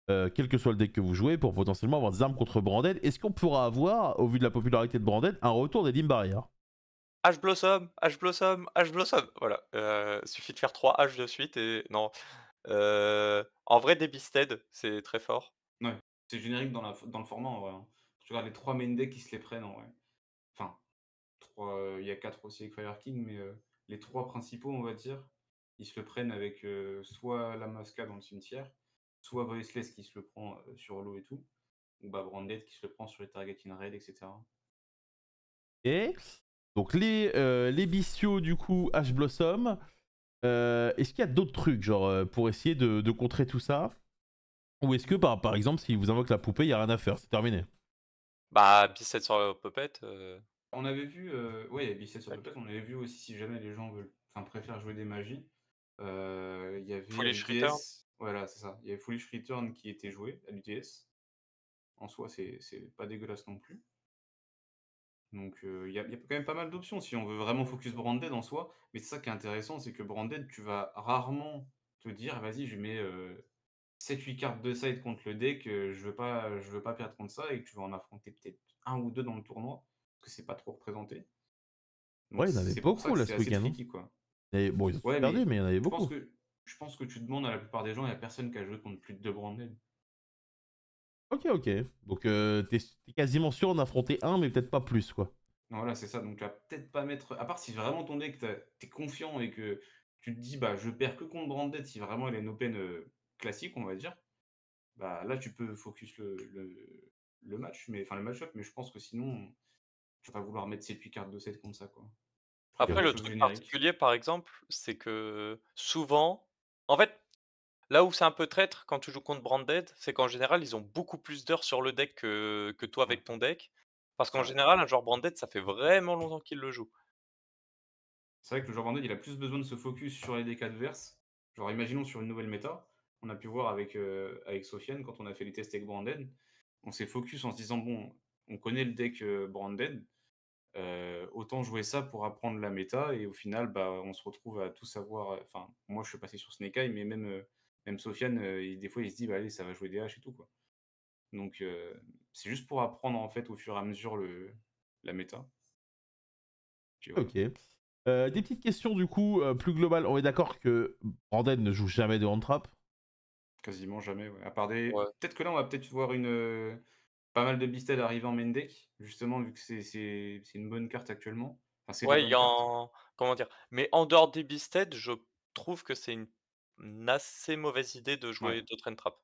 quel que soit le deck que vous jouez, pour potentiellement avoir des armes contre Branded? Est-ce qu'on pourra avoir, au vu de la popularité de Branded, un retour des Dim Barrier? Ash Blossom, Ash Blossom, Ash Blossom, voilà, suffit de faire 3 H de suite et non, en vrai, Debisted, c'est très fort. Ouais, c'est générique dans le format, en vrai, hein. Tu regardes les 3 main decks qui se les prennent, en vrai. Enfin, 3, il y a 4 aussi avec Fire King, mais les 3 principaux, on va dire, ils se le prennent avec, soit la Masca dans le cimetière, soit Voiceless qui se le prend, sur l'eau et tout, ou bah, Branded qui se le prend sur les targets in raid et cetera. Et donc, les bestiaux, du coup, Ash Blossom, est-ce qu'il y a d'autres trucs, genre, pour essayer de contrer tout ça? Ou est-ce que, par exemple, si vous invoque la poupée, il n'y a rien à faire, c'est terminé? Bah, Bisted sur Puppet, On avait vu, ouais, il y a Bisset sur tac. Puppet, on avait vu aussi si jamais les gens veulent enfin préfèrent jouer des magies, il y avait à Foolish Return. l'UTS voilà, c'est ça. Il y avait Foolish Return qui était joué à l'UTS. En soi, c'est pas dégueulasse non plus. Donc il y a quand même pas mal d'options si on veut vraiment focus Branded en soi. Mais c'est ça qui est intéressant, c'est que Branded, tu vas rarement te dire: «Vas-y, je mets, 7-8 cartes de side contre le deck, je veux pas perdre contre ça» et que tu vas en affronter peut-être un ou 2 dans le tournoi, parce que c'est pas trop représenté. Donc Ouais, il y en avait c'est pour ça beaucoup que là c'est ce assez week-end, hein. tricky, quoi. Bon, ils ont tous Ouais, perdu, mais mais il y en avait je pense beaucoup. que je pense que tu demandes à la plupart des gens, il y a personne qui a joué contre plus de 2 Branded. Ok, ok. Donc t'es quasiment sûr d'en affronter un, mais peut-être pas plus, quoi. Voilà, c'est ça, donc tu vas peut-être pas mettre à part si vraiment ton deck, tu confiant et que tu te dis: «Bah, je perds que contre Branded», si vraiment il a une open, classique, on va dire, bah, là, tu peux focus le match, mais enfin le match-up, mais je pense que sinon, tu vas pas vouloir mettre 7-8 cartes de set comme ça, quoi. Tu préfères Après, des le choses truc génériques. particulier, par exemple, c'est que souvent, en fait, là où c'est un peu traître quand tu joues contre Branded, c'est qu'en général, ils ont beaucoup plus d'heures sur le deck que toi Ouais, avec ton deck. Parce c'est qu'en vrai. général, un joueur Branded, ça fait vraiment longtemps qu'il le joue. C'est vrai que le joueur Branded, il a plus besoin de se focus sur les decks adverses. Genre, imaginons sur une nouvelle méta, on a pu voir avec Sofiane quand on a fait les tests avec Branded, on s'est focus en se disant: «Bon, on connaît le deck, Branded, autant jouer ça pour apprendre la méta» et au final, bah, on se retrouve à tout savoir, enfin, moi je suis passé sur Snake Eye, mais même Sofiane, des fois il se dit: «Bah, allez, ça va jouer des haches et tout, quoi». Donc c'est juste pour apprendre, en fait, au fur et à mesure la méta. Puis voilà. Ok. Des petites questions du coup, plus globales. On est d'accord que Branded ne joue jamais de hand trap. Quasiment jamais, ouais. À part des Ouais. peut-être que là, on va peut-être voir pas mal de Beasted arriver en main deck, justement, vu que c'est une bonne carte actuellement. Enfin, c'est les Ouais, il y bonnes a cartes. comment dire? Mais en dehors des Beasted, je trouve que c'est une assez mauvaise idée de Ouais. jouer d'autres Trap.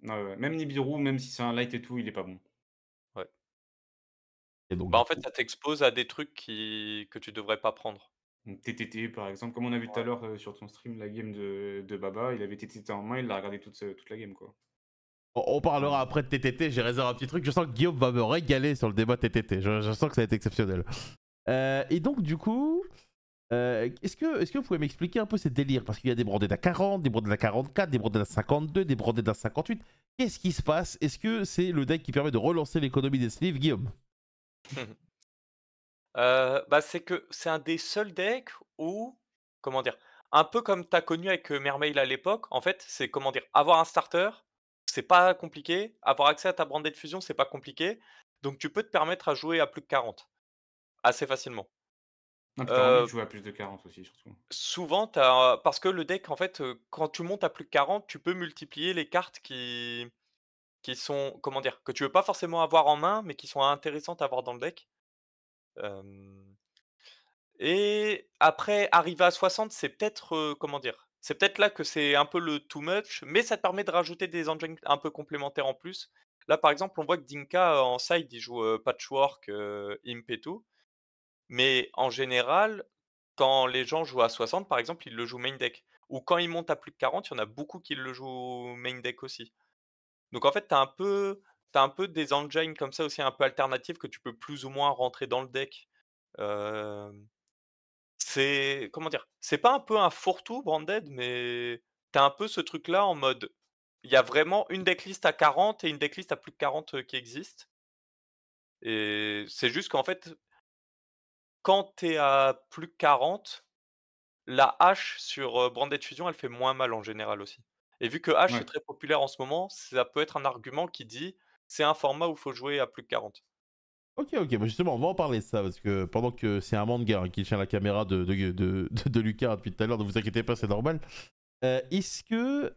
Ouais, ouais. Même Nibiru, même si c'est un light et tout, il est pas bon. Ouais. Et donc Bah, du en fait, coup. ça t'expose à des trucs que tu devrais pas prendre. Donc TTT, par exemple, comme on a vu tout à Ouais. l'heure, sur ton stream, la game de Baba, il avait TTT en main, il l'a regardé toute la game, quoi. On parlera Enfin, après de TTT, j'ai réservé un petit truc. Je sens que Guillaume va me régaler sur le débat TTT. Je sens que ça va être exceptionnel. Et donc, du coup, est-ce que vous pouvez m'expliquer un peu ces délires? Parce qu'il y a des branded à 40, des branded à 44, des branded à 52, des branded à 58. Qu'est-ce qui se passe? Est-ce que c'est le deck qui permet de relancer l'économie des sleeves, Guillaume? Bah, c'est que c'est un des seuls decks où, comment dire? Un peu comme tu as connu avec, Mermail à l'époque, en fait, c'est comment dire? Avoir un starter, c'est pas compliqué. Avoir accès à ta branded fusion, c'est pas compliqué. Donc tu peux te permettre à jouer à plus de 40, assez facilement. non, puis tu envie de Heu, jouer à plus de 40 aussi, surtout. Souvent, parce que le deck, en fait, quand tu montes à plus de 40, tu peux multiplier les cartes qui sont, comment dire? Que tu veux pas forcément avoir en main, mais qui sont intéressantes à avoir dans le deck. Hem Et après, arrivé à 60, c'est peut-être, comment dire? C'est peut-être là que c'est un peu le too much, mais ça te permet de rajouter des engines un peu complémentaires en plus. Là, par exemple, on voit que Dinka, en side, il joue, Patchwork, Imp et tout, mais en général, quand les gens jouent à 60, par exemple, ils le jouent main deck ou quand ils montent à plus de 40, il y en a beaucoup qui le jouent main deck aussi. Donc en fait, tu as un peu des engines comme ça aussi un peu alternatives que tu peux plus ou moins rentrer dans le deck. Hem C'est comment dire? C'est pas un peu un fourre-tout Branded, mais tu as un peu ce truc-là en mode, il y a vraiment une decklist à 40 et une decklist à plus de 40, qui existent et c'est juste qu'en fait, quand tu es à plus de 40, la hache sur, Branded Fusion, elle fait moins mal en général aussi et vu que hache c'est Ouais. très populaire en ce moment, ça peut être un argument qui dit: «C'est un format où il faut jouer à plus de 40». Ok, ok, bah justement, on va en parler de ça, parce que pendant que c'est un manga qui tient la caméra de Lucas depuis tout à l'heure, ne vous inquiétez pas, c'est normal. Est-ce que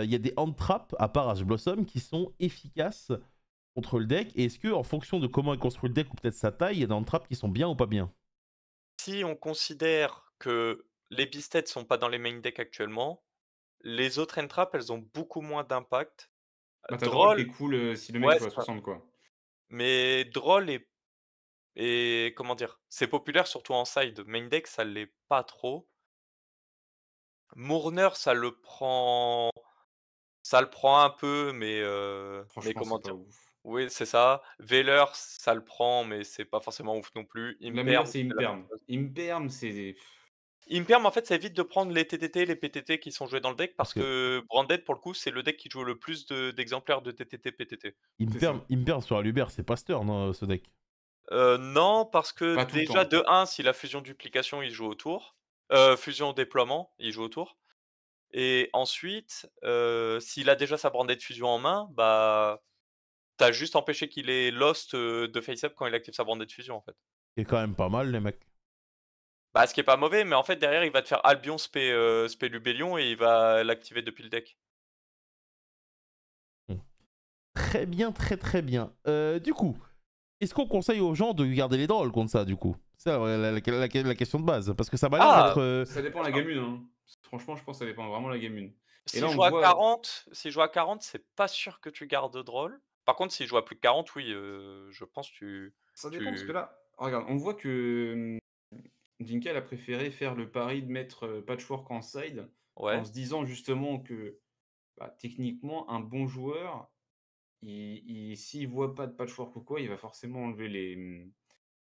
il y a des hand traps, à part Ash Blossom, qui sont efficaces contre le deck? Et est-ce que, en fonction de comment est construit le deck, ou peut-être sa taille, il y a des hand traps qui sont bien ou pas bien? Si on considère que les Beasted sont pas dans les main decks actuellement, les autres entraps, elles ont beaucoup moins d'impact. Bah, tu Droll qui Droll, est cool, si le mec ouais, joue à c'est ça. 60, quoi. Mais Droll est comment dire? C'est populaire surtout en side. Main deck, ça l'est pas trop. Mourner, ça le prend un peu, mais Franchement, comment c'est pas dire? ouf. Oui, c'est ça. Veileur, ça le prend, mais c'est pas forcément ouf non plus. La meilleure, Imperm, c'est c'est la même Imperm. chose. Imperm, c'est Imperm, en fait, ça évite de prendre les TTT, les PTT qui sont joués dans le deck Parce parce que que Branded, pour le coup, c'est le deck qui joue le plus d'exemplaires de TTT, PTT. c'est ça. Imperm sur Aluber, c'est Pasteur, non, ce deck? Non, parce que Pas tout le déjà temps. de un, si la fusion duplication, il joue autour, fusion déploiement, il joue autour Et ensuite, s'il a déjà sa Branded Fusion en main, bah, t'as juste empêché qu'il ait Lost, de face-up quand il active sa Branded Fusion, en fait. C'est quand même pas mal, les mecs. Bah, ce qui est pas mauvais, mais en fait, derrière, il va te faire Albion spé Lubellion et il va l'activer depuis le deck. Hmm. Très bien, très très bien. Du coup, est-ce qu'on conseille aux gens de garder les drôles contre ça, du coup? C'est la question de base. Parce que ça m'a l'air Ah! d'être. Ça dépend la game 1, hein. Franchement, je pense que ça dépend vraiment la game 1. Et là, S'il on joue à voit 40, c'est pas sûr que tu gardes drôle. Par contre, s'il joue à plus de 40, oui, je pense ça dépend parce que tu là, regarde, on voit que, Jinkel a préféré faire le pari de mettre, Patchwork en side en ouais. se disant justement que, bah, techniquement, un bon joueur, il s'il voit pas de Patchwork ou quoi, il va forcément enlever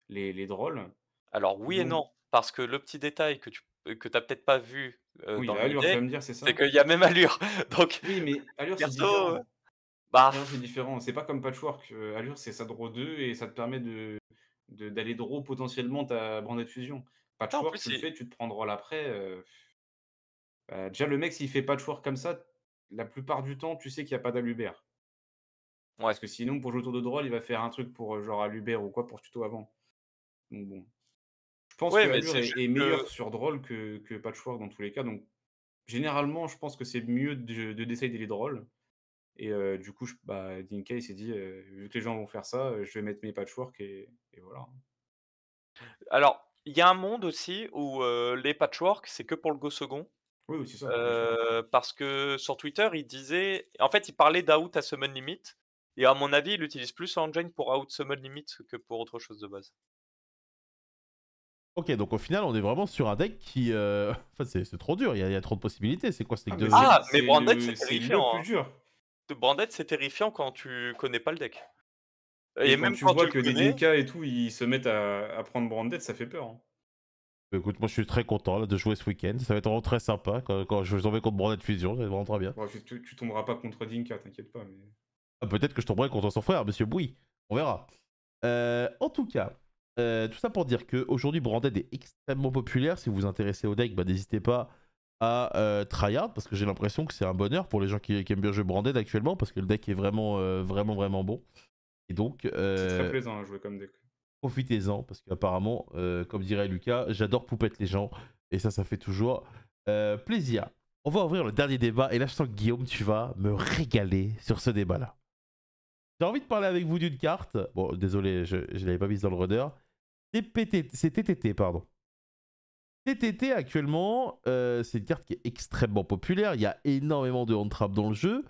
les drôles. Alors oui et Donc non, parce que le petit détail que tu peut-être pas vu, oui, dans la le allure, tu vas deck, me dire, c'est c'est ça? qu'il y a même Allure. Donc Oui, mais allure, c'est perso, différent. bah, Allure, c'est différent. C'est pas comme Patchwork, allure, c'est ça draw 2 et ça te permet d'aller draw potentiellement ta Branded Fusion. non, en Patchwork, plus tu le c'est fais, tu te prends draw après, déjà le mec s'il fait Patchwork comme ça, la plupart du temps, tu sais qu'il y a pas d'Alubert. ouais. Parce que sinon, pour jouer autour de draw, il va faire un truc pour, genre Alubert ou quoi pour tuto avant. Donc bon. Je pense que Ouais, mais Allure c'est est juste que meilleur sur Droll que Patchwork dans tous les cas, donc généralement, je pense que c'est mieux de décider les Drolls et du coup, Dinka, il s'est dit, «Vu que les gens vont faire ça, je vais mettre mes Patchwork et voilà, hein». alors, il y a un monde aussi où, les patchwork, c'est que pour le go second, Oui, oui, c'est ça, bien sûr. parce que sur Twitter, il disait en fait, il parlait d'out à summon limit et à mon avis, il utilise plus Engine pour out summon limit que pour autre chose de base. Ok, donc au final, on est vraiment sur un deck qui. Enfin, c'est trop dur, il y a trop de possibilités. C'est quoi ce Ah deck mais de. Mais Branded, c'est c'est le terrifiant, plus hein. dur Branded, c'est terrifiant quand tu connais pas le deck et et quand même tu quand tu vois le que des connais. Dinka et tout, ils se mettent à prendre Branded, ça fait peur, hein. Écoute, moi je suis très content là, de jouer ce week-end. Ça va être vraiment très sympa quand je vais tomber contre Branded Fusion. Ça va être vraiment très bien. Bon, tu tomberas pas contre Dinka, t'inquiète pas, mais Ah, peut-être que je tomberai contre son frère, monsieur Bouy. On verra. En tout cas, tout ça pour dire qu'aujourd'hui, Branded est extrêmement populaire. Si vous vous intéressez au deck, bah, n'hésitez pas à tryhard parce que j'ai l'impression que c'est un bonheur pour les gens qui aiment bien jouer Branded actuellement parce que le deck est vraiment, vraiment bon. Et donc, c'est très plaisant à jouer comme deck. profitez-en parce qu'apparemment, comme dirait Lucas, j'adore poupette les gens et ça fait toujours plaisir. On va ouvrir le dernier débat et là je sens que Guillaume, tu vas me régaler sur ce débat-là. J'ai envie de parler avec vous d'une carte. Bon, désolé, je ne l'avais pas mise dans le rudder. C'est TTT, pardon. TTT actuellement, c'est une carte qui est extrêmement populaire. Il y a énormément de hand-trap dans le jeu.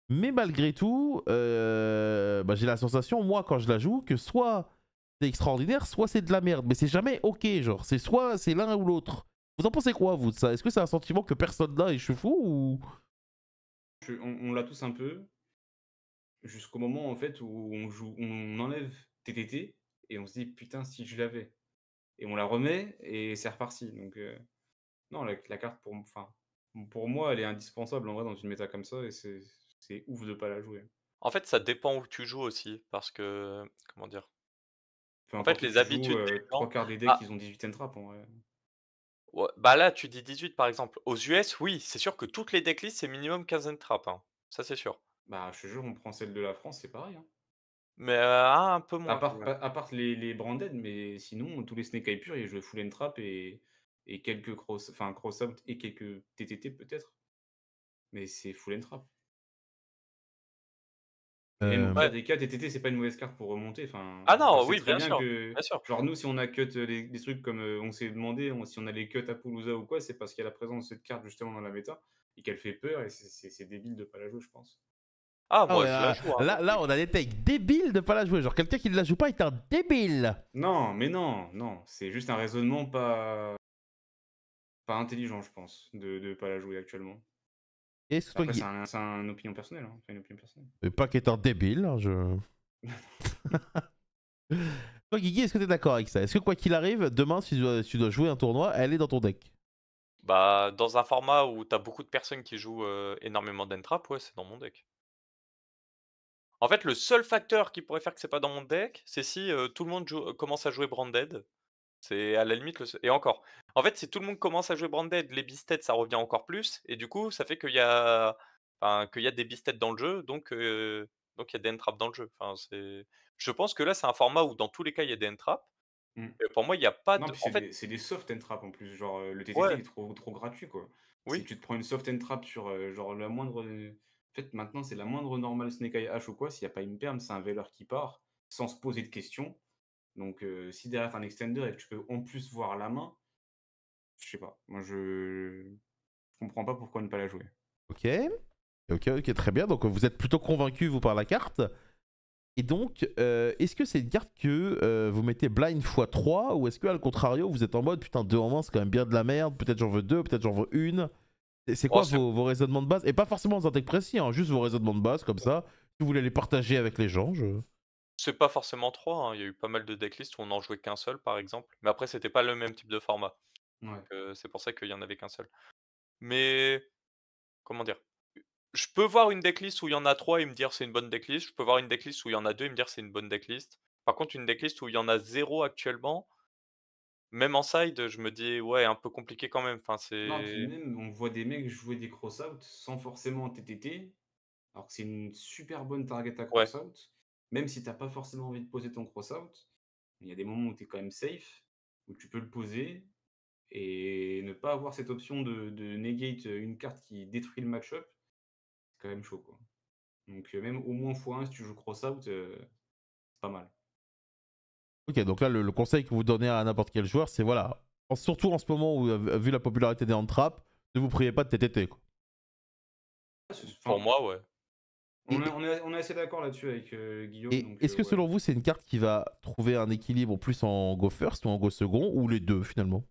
Mais malgré tout, bah, j'ai la sensation, moi, quand je la joue, que soit c'est extraordinaire, soit c'est de la merde. Mais c'est jamais ok, genre. C'est soit c'est l'un ou l'autre. Vous en pensez quoi, vous, de ça? Est-ce que c'est un sentiment que personne n'a et je suis fou ou... On l'a tous un peu. Jusqu'au moment, en fait, où on enlève TTT et on se dit: «Putain, si je l'avais» et on la remet et c'est reparti donc non, la carte pour moi, elle est indispensable en vrai dans une méta comme ça et c'est ouf de pas la jouer. En fait, ça dépend où tu joues aussi parce que comment dire? Peu En fait, importe où les tu joues, habitudes des gens 3/4 des decks, ah, ils ont 18 entraps en vrai. ouais, bah, là, tu dis 18 par exemple. Aux US, oui, c'est sûr que toutes les decklists, c'est minimum 15 trappes, hein. Ça, c'est sûr. Bah, je te jure, on prend celle de la France, c'est pareil, hein. Mais, un peu moins quand même. À part les branded, mais sinon tous les Snake Eye purs, ils jouaient full entrap et quelques cross out et quelques TTT peut-être, mais c'est full entrap. Et même au Euh, pire Ouais. des cas, TTT, c'est pas une mauvaise carte pour remonter. Enfin, Ah je non, sais oui, très bien bien sûr, que, bien sûr. genre, nous, si on a cut des trucs comme on s'est demandé, si on a les cuts à Poulouza ou quoi, c'est parce qu'il y a la présence de cette carte justement dans la méta et qu'elle fait peur et c'est débile de pas la jouer, je pense. Ah, Ah moi, ouais, je la joue, hein, là, donc là, oui. on a des takes débiles de pas la jouer. Genre, quelqu'un qui ne la joue pas est un débile. Non, mais non, non, c'est juste un raisonnement pas intelligent, je pense, de pas la jouer actuellement. Est-ce que toi, Après, c'est un opinion personnelle, hein, c'est une opinion personnelle. mais pas qu'être un débile, hein, je. Toi, Guigui, est-ce que t'es d'accord avec ça? Est-ce que quoi qu'il arrive, demain, si tu dois jouer un tournoi, elle est dans ton deck? Bah, dans un format où tu as beaucoup de personnes qui jouent, énormément d'entrap, ouais, c'est dans mon deck. En fait, le seul facteur qui pourrait faire que c'est pas dans mon deck, c'est si, tout le monde commence à jouer Branded. C'est à la limite le seul et encore. En fait, si tout le monde commence à jouer Branded, les Beasted, ça revient encore plus et du coup, ça fait qu'il y a des Beasted dans le jeu, donc il y a des end-traps dans le jeu. Enfin, je pense que là, c'est un format où dans tous les cas, il y a des end-traps Mmh. et pour moi, il y a pas Non, de puis en fait c'est des soft and trap en plus, genre, le TTT ouais, il est trop gratuit, quoi. Si oui, tu te prends une soft and trap sur, genre la moindre, en fait, maintenant, c'est la moindre normale Snake Eye H ou quoi, s'il y a pas une perm, c'est un Veileur qui part, sans se poser de questions. Donc si derrière tu as un extender et que tu peux en plus voir la main, je sais pas. Moi je comprends pas pourquoi ne pas la jouer. Ok. Ok, très bien. Donc vous êtes plutôt convaincu, vous, par la carte. Et donc, est-ce que c'est une carte que vous mettez blind x3 ou est-ce que, à le contrario, vous êtes en mode putain, 2 en main, c'est quand même bien de la merde, peut-être j'en veux 2, peut-être j'en veux une. C'est oh, quoi vos raisonnements de base? Et pas forcément dans un deck précis, hein, juste vos raisonnements de base, comme ça. Si vous voulez les partager avec les gens, je. c'est pas forcément 3, hein. Il y a eu pas mal de decklists où on en jouait qu'un seul, par exemple, mais après, c'était pas le même type de format, Ouais. donc c'est pour ça qu'il y en avait qu'un seul. Mais comment dire? Je peux voir une decklist où il y en a 3 et me dire: «C'est une bonne decklist». Je peux voir une decklist où il y en a 2 et me dire: «C'est une bonne decklist». Par contre, une decklist où il y en a 0 actuellement, même en side, je me dis: «Ouais, un peu compliqué quand même». Enfin, Non, puis c'est même on voit des mecs jouer des cross-out sans forcément TTT, alors que c'est une super bonne target à ouais, cross-out. Même si tu as pas forcément envie de poser ton cross-out, il y a des moments où tu es quand même safe, où tu peux le poser et ne pas avoir cette option de negate, une carte qui détruit le match-up, c'est quand même chaud, quoi. Donc même au moins x1 si tu joues cross-out, c'est pas mal. Ok, donc là, le conseil que vous donnez à n'importe quel joueur, c'est voilà, surtout en ce moment où, vu la popularité des hand-traps, ne vous priez pas de TTT, quoi. pour Enfin, moi, ouais. on est assez d'accord là-dessus avec, Guillaume, Et donc est-ce que ouais. selon vous, c'est une carte qui va trouver un équilibre plus en go first ou en go second, ou les deux finalement?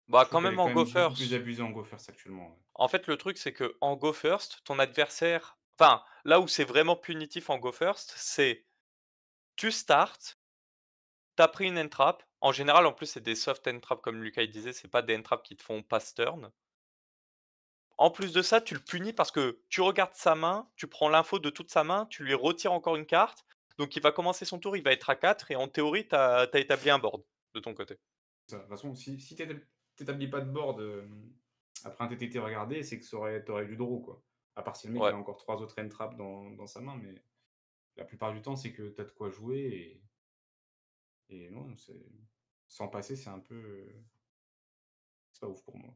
Bah, Je trouve quand qu'elle même est en quand go même beaucoup plus first. abusée en go first actuellement, ouais. En fait, le truc, c'est que en go first, ton adversaire enfin, là où c'est vraiment punitif en go first, c'est tu starts, t'as pris une end trap. En général, en plus, c'est des soft end trap comme Lucas il disait, c'est pas des end trap qui te font pass turn. En plus de ça, tu le punis parce que tu regardes sa main, tu prends l'info de toute sa main, tu lui retires encore une carte, donc il va commencer son tour, il va être à 4 et en théorie, t'as établi un board de ton côté. Ça, de toute façon, si tu pas de board, après un TTT regardé, c'est que tu aurais du draw, quoi. À part si le mec il Ouais. a encore 3 autres end traps dans sa main, mais la plupart du temps, c'est que tu as de quoi jouer et non, c'est sans passer, c'est un peu, c'est pas ouf pour moi.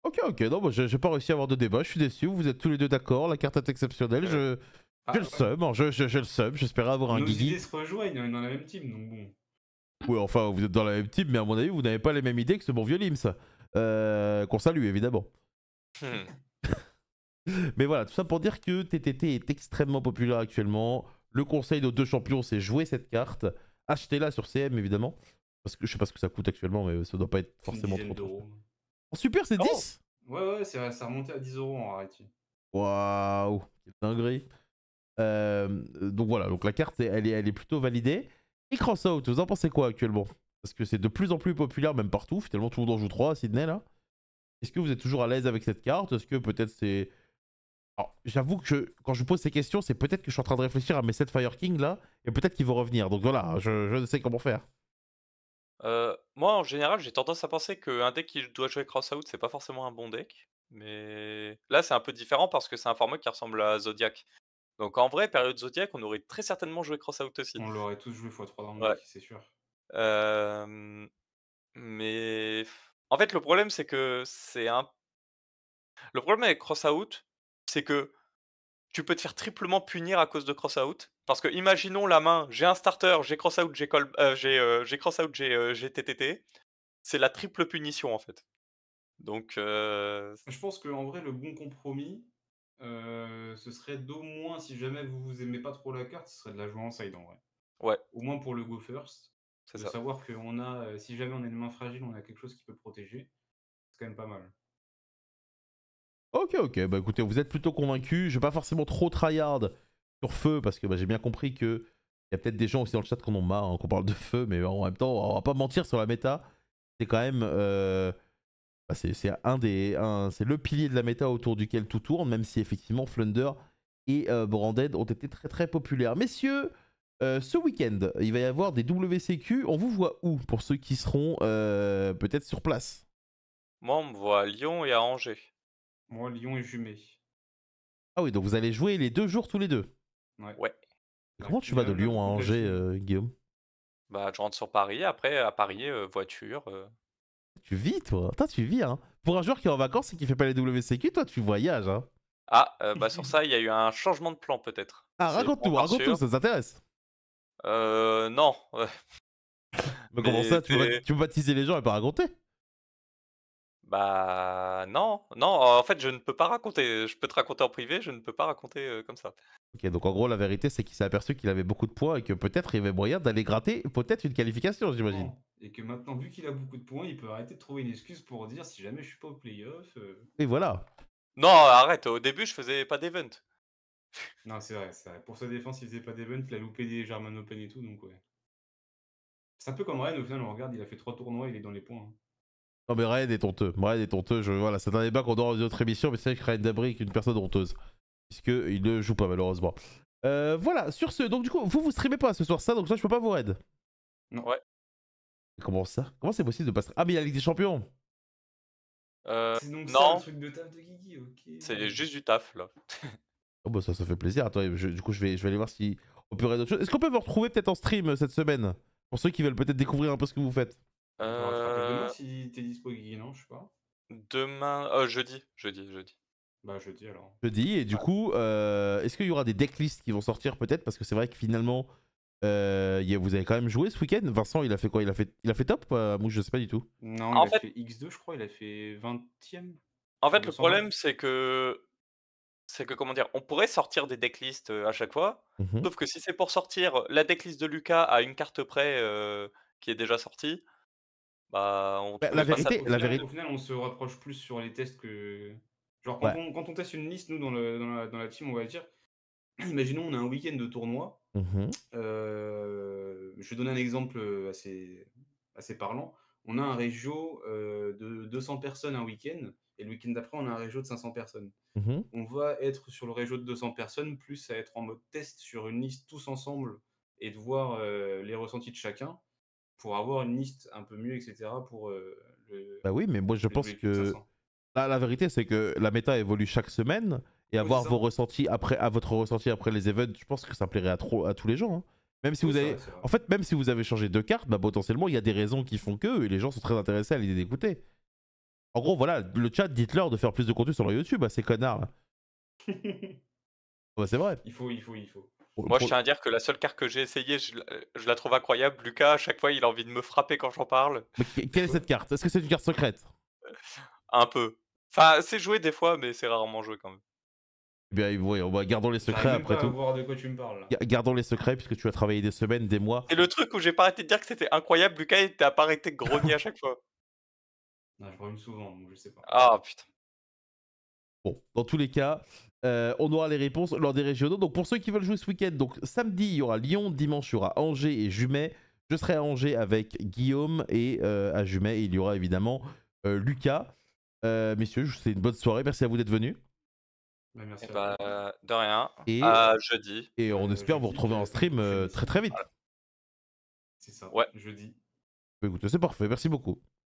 Ok, non, moi j'ai pas réussi à avoir de débat, je suis déçu, vous êtes tous les deux d'accord, la carte est exceptionnelle, Heu, j'ai le Ah ouais, seum, hein, j'ai le seum, j'espérais avoir un nos Guigui. idées se rejoignent, on est dans la même team, donc bon. Ouais, enfin, vous êtes dans la même team, mais à mon avis, vous n'avez pas les mêmes idées que ce bon vieux Lims. Qu'on salue, évidemment. mmh. Mais voilà, tout ça pour dire que TTT est extrêmement populaire actuellement. Le conseil de deux champions, c'est jouer cette carte. Achetez-la sur CM, évidemment. Parce que je sais pas ce que ça coûte actuellement, mais ça doit pas être Une forcément dizaine trop cher. d'euros. En super, c'est Oh! 10. Ouais, ouais, ça remontait à 10 euros en rarity. Waouh, quelle dinguerie. Donc voilà, donc la carte, elle est plutôt validée. Et Crossout, vous en pensez quoi actuellement? Parce que c'est de plus en plus populaire, même partout. Finalement, tout le monde en joue 3 à Sydney, là. Est-ce que vous êtes toujours à l'aise avec cette carte? Est-ce que peut-être c'est... Alors, j'avoue que quand je vous pose ces questions, c'est peut-être que je suis en train de réfléchir à mes 7 Fire King, là, et peut-être qu'ils vont revenir. Donc voilà, je ne sais comment faire. Moi, en général, j'ai tendance à penser qu'un deck qui doit jouer Crossout, c'est pas forcément un bon deck. Mais là, c'est un peu différent parce que c'est un format qui ressemble à Zodiac. Donc en vrai, période Zodiac, on aurait très certainement joué Crossout aussi. On l'aurait tous joué x3 dans le Ouais. deck, c'est sûr. Hem, mais en fait, le problème, c'est que c'est un le problème avec Crossout, c'est que tu peux te faire triplement punir à cause de Crossout. Parce que imaginons la main, j'ai un starter, j'ai Crossout, j'ai Crossout, j'ai TTT. C'est la triple punition, en fait. Donc Je pense qu'en vrai, le bon compromis, ce serait d'au moins, si jamais vous aimez pas trop la carte, ce serait de la jouer en side en vrai. ouais, Au moins pour le go first, c'est de ça. savoir qu'on a, si jamais on a une main fragile, on a quelque chose qui peut protéger. C'est quand même pas mal. Ok, bah écoutez, vous êtes plutôt convaincus. Je vais pas forcément trop tryhard sur feu, parce que bah, j'ai bien compris que il y a peut-être des gens aussi dans le chat qui en ont marre, hein, qu'on parle de feu, mais en même temps, on va pas mentir sur la méta. C'est quand même... bah, c'est c'est le pilier de la méta autour duquel tout tourne, même si effectivement Flunder et Branded ont été très très populaires. Messieurs, Ce week-end, il va y avoir des WCQ. On vous voit où pour ceux qui seront peut-être sur place? Moi, on me voit à Lyon et à Angers. Moi, Lyon et Jumet. Ah oui, donc vous allez jouer les 2 jours tous les deux. Ouais. Ouais. Comment tu vas de Lyon à Angers, Guillaume? Bah, je rentre sur Paris, après à Paris, voiture. Tu vis, toi? Toi, tu vis, hein? Pour un joueur qui est en vacances et qui fait pas les WCQ, toi, tu voyages, hein? Ah, bah sur ça, il y a eu un changement de plan peut-être. Ah, C'est pas encore raconte tout, sûr. ça t'intéresse. Non, Mais comment mais ça, tu peux pas teaser les gens et pas raconter? bah non, en fait, je ne peux pas raconter. Je peux te raconter en privé, je ne peux pas raconter, comme ça. Ok, donc en gros, la vérité, c'est qu'il s'est aperçu qu'il avait beaucoup de points et que peut-être il y avait moyen d'aller gratter peut-être une qualification, j'imagine. Non. Et que maintenant, vu qu'il a beaucoup de points, il peut arrêter de trouver une excuse pour dire si jamais je suis pas au playoff. Et voilà. Non, arrête, au début, je faisais pas d'event. Non, c'est vrai, c'est vrai. Pour sa défense, il faisait pas d'event, il a loupé des German Open et tout, donc ouais. C'est un peu comme Rennes, au final, on regarde, il a fait 3 tournois, il est dans les points. Hein. Non, mais Ryan est honteux. Ryan est honteux. Voilà, c'est un débat qu'on aura dans une autre émission, mais c'est vrai que Ryan Dabry est une personne honteuse. Puisqu'il ne joue pas, malheureusement. Voilà, sur ce, donc du coup, vous streamez pas ce soir ça, donc ça, je peux pas vous raid. Non. Ouais. Comment ça? Comment c'est possible de pas streamer? Ah, mais il y a la Ligue des Champions. C'est donc ça Non, le truc de taf de Guigui, ok. c'est juste du taf là. Oh, bah ça fait plaisir. Attends, du coup, je vais aller voir si on peut raid autre chose. Est-ce qu'on peut vous retrouver peut-être en stream cette semaine? Pour ceux qui veulent peut-être découvrir un peu ce que vous faites. On pourra te rappeler demain si t'es dispo, Guigui, non? Je sais pas. Demain, jeudi. Bah, jeudi alors. Jeudi, et du Ouais. coup, est-ce qu'il y aura des decklists qui vont sortir peut-être? Parce que c'est vrai que finalement, vous avez quand même joué ce week-end. Vincent, il a fait quoi? Il a fait top? Moi, je sais pas du tout. Non, En il a fait fait X2, je crois, il a fait 20e En sur fait, le 220. problème, c'est que comment dire? On pourrait sortir des decklists, à chaque fois, Mhm. sauf que si c'est pour sortir la decklist de Lucas à une carte près, qui est déjà sortie, bah, on Bah, trouve pas ça Au la final, vérité, au final, on se rapproche plus sur les tests que. Genre, ouais. quand on teste une liste, nous, dans la team, on va dire, imaginons, on a un week-end de tournoi. Mhm. Je vais donner un exemple assez parlant. On a un régio de 200 personnes un week-end, et le week-end d'après, on a un régio de 500 personnes. Mhm. On va être sur le régio de 200 personnes, plus à être en mode test sur une liste tous ensemble et de voir les ressentis de chacun pour avoir une liste un peu mieux, etc. pour Bah oui, mais moi je le pense jouer plus de que 500. la vérité c'est que la méta évolue chaque semaine et Oui, c'est avoir ça. vos ressentis après, à votre ressenti après les events, je pense que ça plairait à tous les gens. Hein. Même si Oui, vous c'est avez, vrai, c'est vrai. en fait, même si vous avez changé de carte, bah potentiellement il y a des raisons qui font que et les gens sont très intéressés à l'idée d'écouter. En gros, voilà, le chat, dites-leur de faire plus de contenu sur leur YouTube à ces connards. Là. Bah, c'est vrai. Il faut. Moi, je tiens à dire que la seule carte que j'ai essayée, je la trouve incroyable. Lucas, à chaque fois, il a envie de me frapper quand j'en parle. Mais quelle est cette carte? Est-ce que c'est une carte secrète? Un peu. Enfin, c'est joué des fois, mais c'est rarement joué quand même. Eh bien, voyons, bah, gardons les secrets J'arrive même après pas à tout. voir de quoi tu me parles là. Gardons les secrets puisque tu as travaillé des semaines, des mois. Et le truc où j'ai pas arrêté de dire que c'était incroyable, Lucas, il t'a pas arrêté de grogner à chaque fois. Non, je remue souvent, donc je sais pas. Ah putain. Bon, dans tous les cas, on aura les réponses lors des régionaux. Donc pour ceux qui veulent jouer ce week-end, donc samedi il y aura Lyon, dimanche il y aura Angers et Jumet. Je serai à Angers avec Guillaume et à Jumet il y aura évidemment Lucas. Messieurs, c'est une bonne soirée. Merci à vous d'être venus. Bah, merci Et à toi. bah, de rien. Et, À jeudi. et on espère vous Jeudi, retrouver en puis stream prochaine très très vite. C'est ça, Ouais. jeudi. Écoutez, c'est parfait. Merci beaucoup.